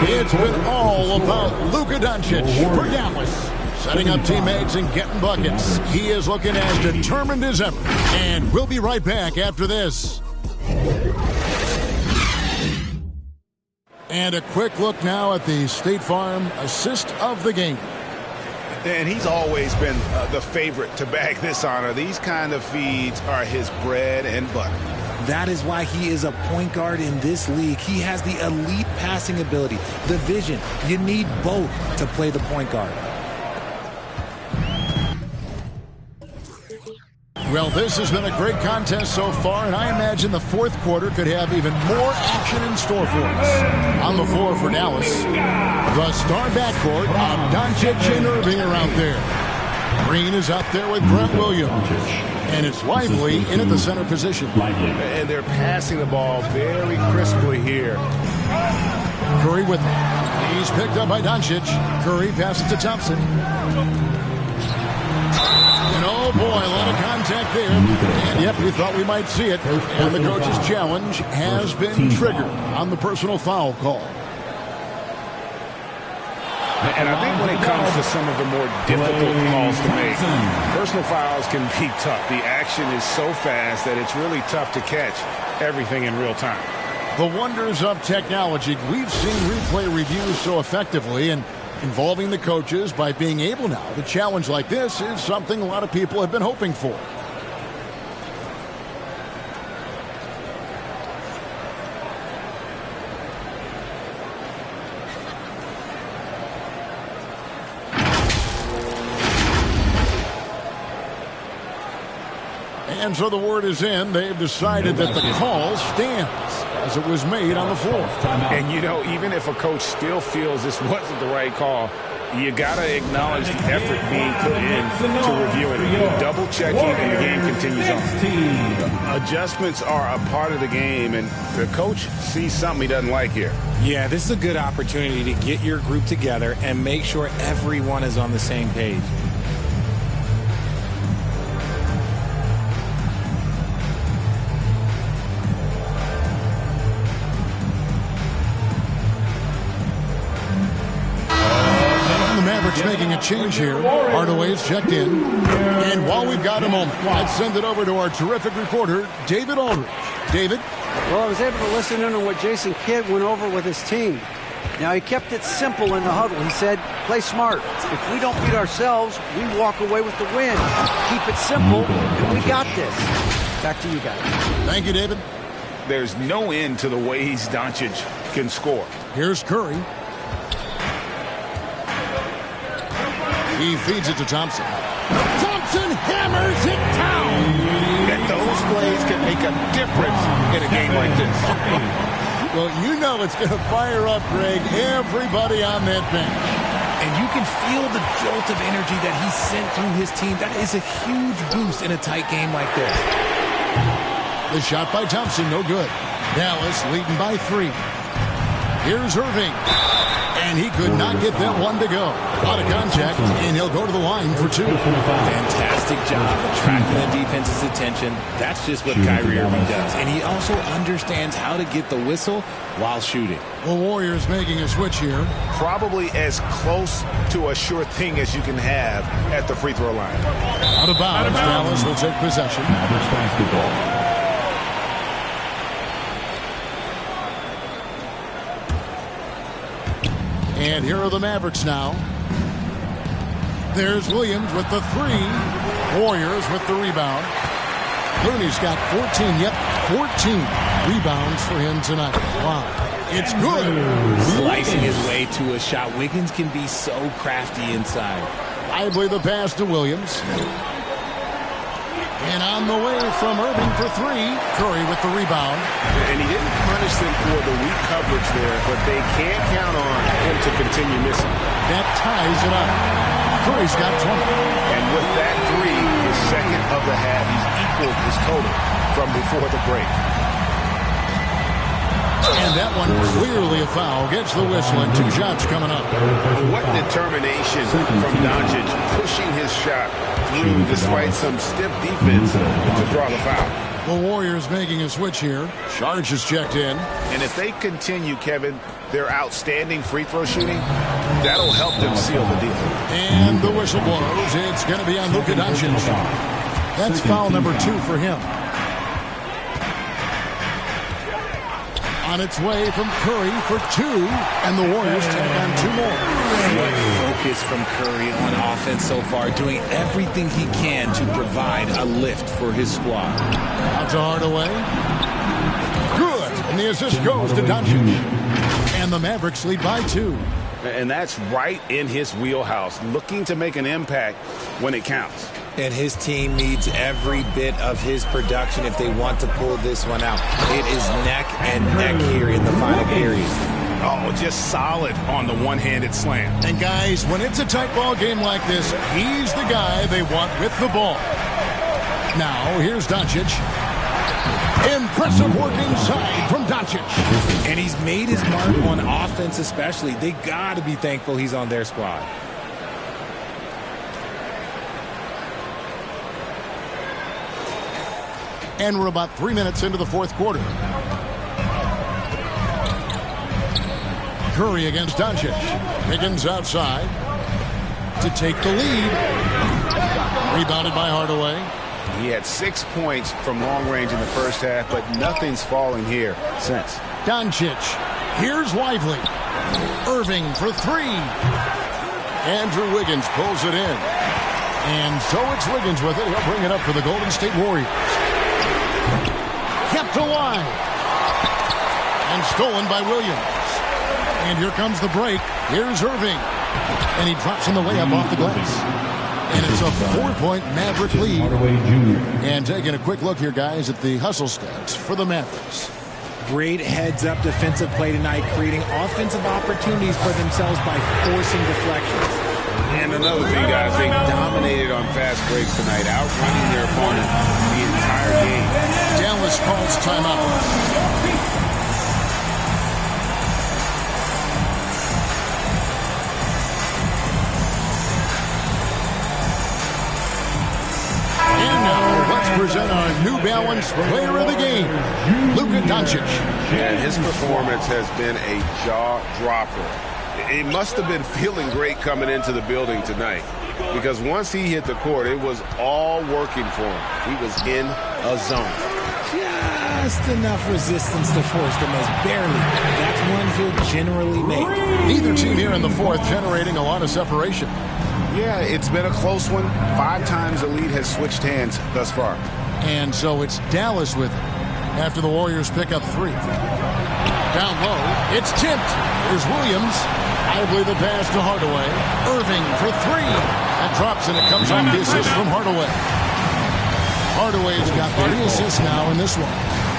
It's been all about Luka Doncic for Dallas. Setting up teammates and getting buckets. He is looking as determined as ever. And we'll be right back after this. And a quick look now at the State Farm assist of the game. And he's always been the favorite to bag this honor. These kind of feeds are his bread and butter. That is why he is a point guard in this league. He has the elite passing ability, the vision. You need both to play the point guard. Well, this has been a great contest so far, and I imagine the fourth quarter could have even more action in store for us. On the floor for Dallas, the star backcourt of Doncic and Irving are out there. Green is out there with Grant Williams. And it's Lively in at the center position. And they're passing the ball very crisply here. Curry with him. He's picked up by Doncic. Curry passes to Thompson. And oh boy, a lot of contact there. And yep, we thought we might see it. And the coach's challenge has been triggered on the personal foul call. And I think when it comes to some of the more difficult calls to make, personal fouls can be tough. The action is so fast that it's really tough to catch everything in real time. The wonders of technology. We've seen replay reviews so effectively, and involving the coaches by being able now to challenge like this is something a lot of people have been hoping for. And so the word is in. They've decided that the call stands as it was made on the floor. And, you know, even if a coach still feels this wasn't the right call, you got to acknowledge the effort being put in to reviewing it. Double-checking, and the game continues on. Adjustments are a part of the game, and the coach sees something he doesn't like here. Yeah, this is a good opportunity to get your group together and make sure everyone is on the same page. Making a change here. Hardaway's checked in. And while we've got a moment, let's send it over to our terrific reporter, David Aldridge. David? Well, I was able to listen in on what Jason Kidd went over with his team. Now, he kept it simple in the huddle. He said, play smart. If we don't beat ourselves, we walk away with the win. Keep it simple, and we got this. Back to you guys. Thank you, David. There's no end to the ways Doncic can score. Here's Curry. He feeds it to Thompson. Thompson hammers it down. And those plays can make a difference in a game like this. Well, you know it's going to fire up, Greg, everybody on that bench. And you can feel the jolt of energy that he sent through his team. That is a huge boost in a tight game like this. The shot by Thompson, no good. Dallas leading by 3. Here's Irving. And he could not get that one to go. Out of contact, and he'll go to the line for 2. Fantastic job attracting the defense's attention. That's just what Kyrie Irving does. And he also understands how to get the whistle while shooting. The Warriors making a switch here. Probably as close to a sure thing as you can have at the free throw line. Out of bounds, Dallas will take possession. Basketball. And here are the Mavericks now. There's Williams with the 3. Warriors with the rebound. Looney's got 14. Yep, 14 rebounds for him tonight. Wow, it's good. Slicing his way to a shot. Wiggins can be so crafty inside. Lively the pass to Williams. And on the way from Irving for 3. Curry with the rebound. And he didn't punish them for the weak coverage there, but they can't count on him to continue missing. That ties it up. Curry's got 20. And with that 3, his second of the half, he's equaled his total from before the break. And that one clearly a foul. Gets the whistle and 2 shots coming up. What determination from Doncic pushing his shot through despite some stiff defense to draw the foul. The Warriors making a switch here. Charge is checked in. And if they continue, Kevin, their outstanding free throw shooting, that'll help them seal the deal. And the whistle blows. It's going to be on Luka Doncic. That's foul number 2 for him. On its way from Curry for 2, and the Warriors take on 2 more. Good focus from Curry on offense so far, doing everything he can to provide a lift for his squad. Out to Hardaway. Good, and the assist goes to Doncic. And the Mavericks lead by 2. And that's right in his wheelhouse, looking to make an impact when it counts. And his team needs every bit of his production if they want to pull this one out. It is neck and neck here in the final period. Oh, just solid on the one-handed slam. And guys, when it's a tight ball game like this, he's the guy they want with the ball. Now, here's Doncic. Impressive work inside from Doncic. And he's made his mark on offense especially. They got to be thankful he's on their squad. And we're about 3 minutes into the fourth quarter. Curry against Doncic. Higgins outside to take the lead. Rebounded by Hardaway. He had 6 points from long range in the first half, but nothing's falling here since. Doncic. Here's Lively. Irving for three. Andrew Wiggins pulls it in. And so it's Wiggins with it. He'll bring it up for the Golden State Warriors. Kept alive. And stolen by Williams. And here comes the break. Here's Irving. And he drops in the layup off the glass. And it's a 4-point Maverick lead. And taking a quick look here, guys, at the hustle stats for the Mavericks. Great heads-up defensive play tonight, creating offensive opportunities for themselves by forcing deflections. And another thing, guys, they dominated on fast breaks tonight, outrunning their opponent the entire game. Dallas calls timeout. And now, let's present our New Balance Player of the Game, Luka Doncic. And his performance has been a jaw-dropper. He must have been feeling great coming into the building tonight, because once he hit the court, it was all working for him. He was in a zone. Just enough resistance to force the miss, barely. That's one he'll generally make. Neither team here in the fourth generating a lot of separation. Yeah, it's been a close one. 5 times the lead has switched hands thus far. And so it's Dallas with it after the Warriors pick up 3. Down low, it's tipped. Here's Williams. Lively the pass to Hardaway. Irving for 3. That drops and it comes off the assist from Hardaway. Hardaway's got 3 assists now in this one.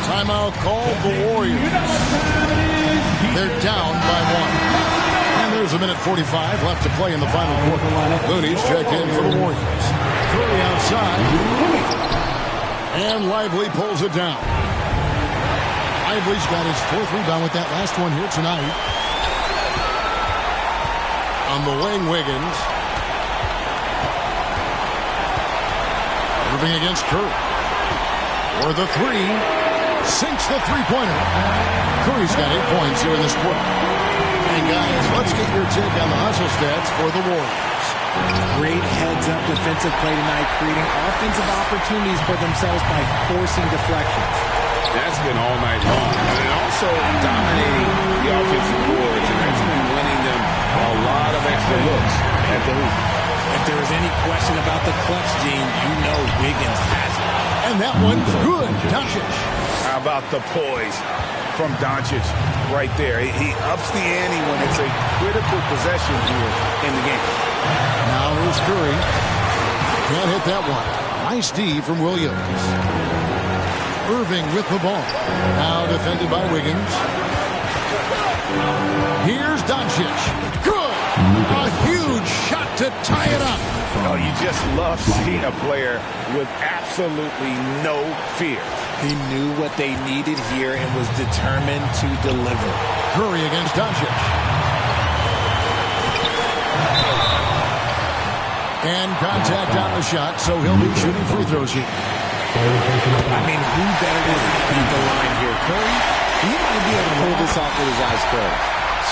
Timeout called the Warriors. They're down by 1. And there's a minute 45 left to play in the final quarter. Looney's checked in for the Warriors. Curry outside. And Lively pulls it down. Lively's got his 4th rebound with that last one here tonight. On the wing, Wiggins. Irving against Curry. For the 3. Sinks the three-pointer. Curry's got 8 points here in this quarter. And guys, let's get your take on the hustle stats for the Warriors. Great heads-up defensive play tonight, creating offensive opportunities for themselves by forcing deflections. That's been all night long. And also dominating the offensive boards, and that's been winning them a lot of extra looks at the hoop. If there is any question about the clutch gene, you know Wiggins has it. And that one's good. Doncic. How about the poise from Doncic right there? He ups the ante when it's a critical possession here in the game. Now here's Curry. Can't hit that one. Nice D from Williams. Irving with the ball. Now defended by Wiggins. Here's Doncic. Good. A huge shot to tie it up. Oh, you just love seeing a player with absolutely no fear. He knew what they needed here and was determined to deliver. Curry against Doncic. And contact on the shot, so he'll be shooting free throws here. I mean, who better to beat the line here? Curry, he might be able to pull this off with his eyes closed.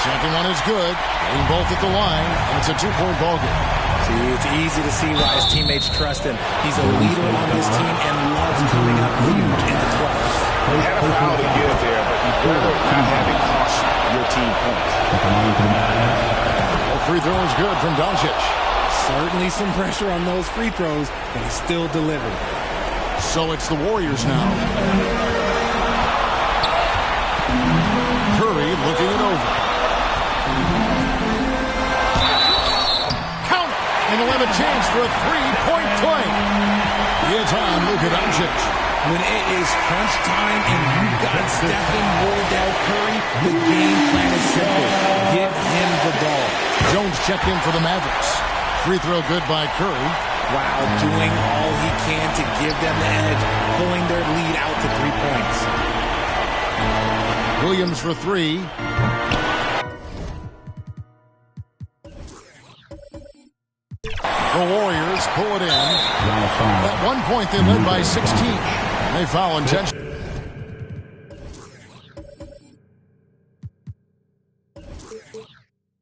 Second one is good. Getting both at the line, and it's a 2-point ball game. See, it's easy to see why his teammates trust him. He's a leader on this team and loves coming up huge in the clutch. He had a foul to give there, but he'd rather not have it cost your team points. Well, free throw is good from Doncic. Certainly some pressure on those free throws, but he still delivered. So it's the Warriors now. Curry looking it over. Count! And they'll have a chance for a 3-point play. It's on Luka Doncic. When it is crunch time and you've got Stephen Wardell Curry, the game plan is simple. Get him the ball. Jones checked in for the Mavericks. Free throw good by Curry. Wow, doing all he can to give them the edge, pulling their lead out to 3 points. Williams for three. The Warriors pull it in. At one point, they led by 16. They foul intention.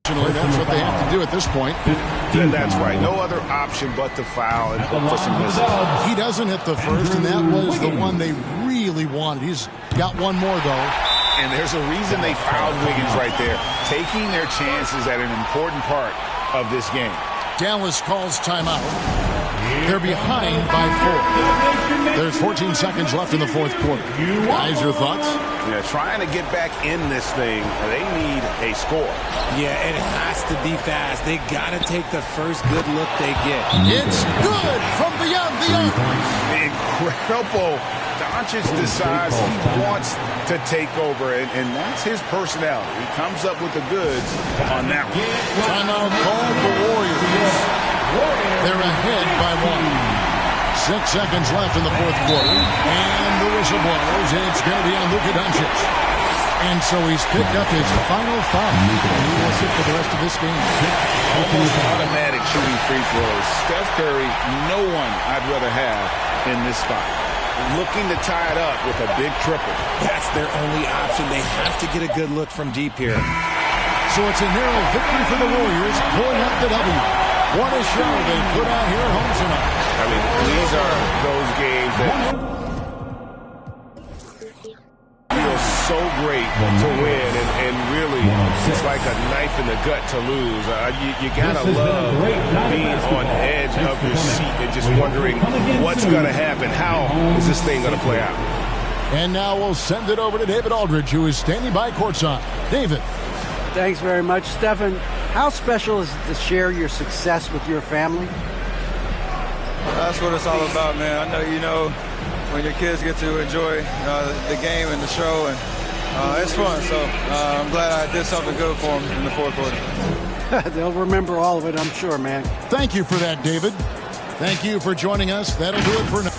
That's what they have to do at this point. And that's right. No other option but to foul and hope for some misses. He doesn't hit the first, and that was the one they really wanted. He's got one more, though. And there's a reason they fouled Wiggins right there, taking their chances at an important part of this game. Dallas calls timeout. They're behind by 4. There's 14 seconds left in the fourth quarter. Guys, your thoughts? Yeah, trying to get back in this thing, they need a score. Yeah, it has to be fast. They got to take the first good look they get. It's good from beyond the arc. Incredible. Doncic decides he wants to take over, and that's his personality. He comes up with the goods on that one. Timeout called the Warriors. They're ahead by 1. 6 seconds left in the fourth quarter, and the whistle blows. It's going to be on Luka Doncic. And so he's picked up his final foul. He will sit for the rest of this game. Almost automatic shooting free throws. Steph Curry, no one I'd rather have in this spot. Looking to tie it up with a big triple. That's their only option. They have to get a good look from deep here. So it's a narrow victory for the Warriors, pulling up the W. What a show they put on here at home tonight. I mean, these are those games that feel so great to win, and really, it's like a knife in the gut to lose. You gotta love being on edge of your seat and just wondering what's gonna happen. How is this thing gonna play out? And now we'll send it over to David Aldridge, who is standing by courtside. David. Thanks very much, Stephen. How special is it to share your success with your family? That's what it's all about, man. I know you know when your kids get to enjoy the game and the show, and it's fun. So I'm glad I did something good for them in the fourth quarter. They'll remember all of it, I'm sure, man. Thank you for that, David. Thank you for joining us. That'll do it for now.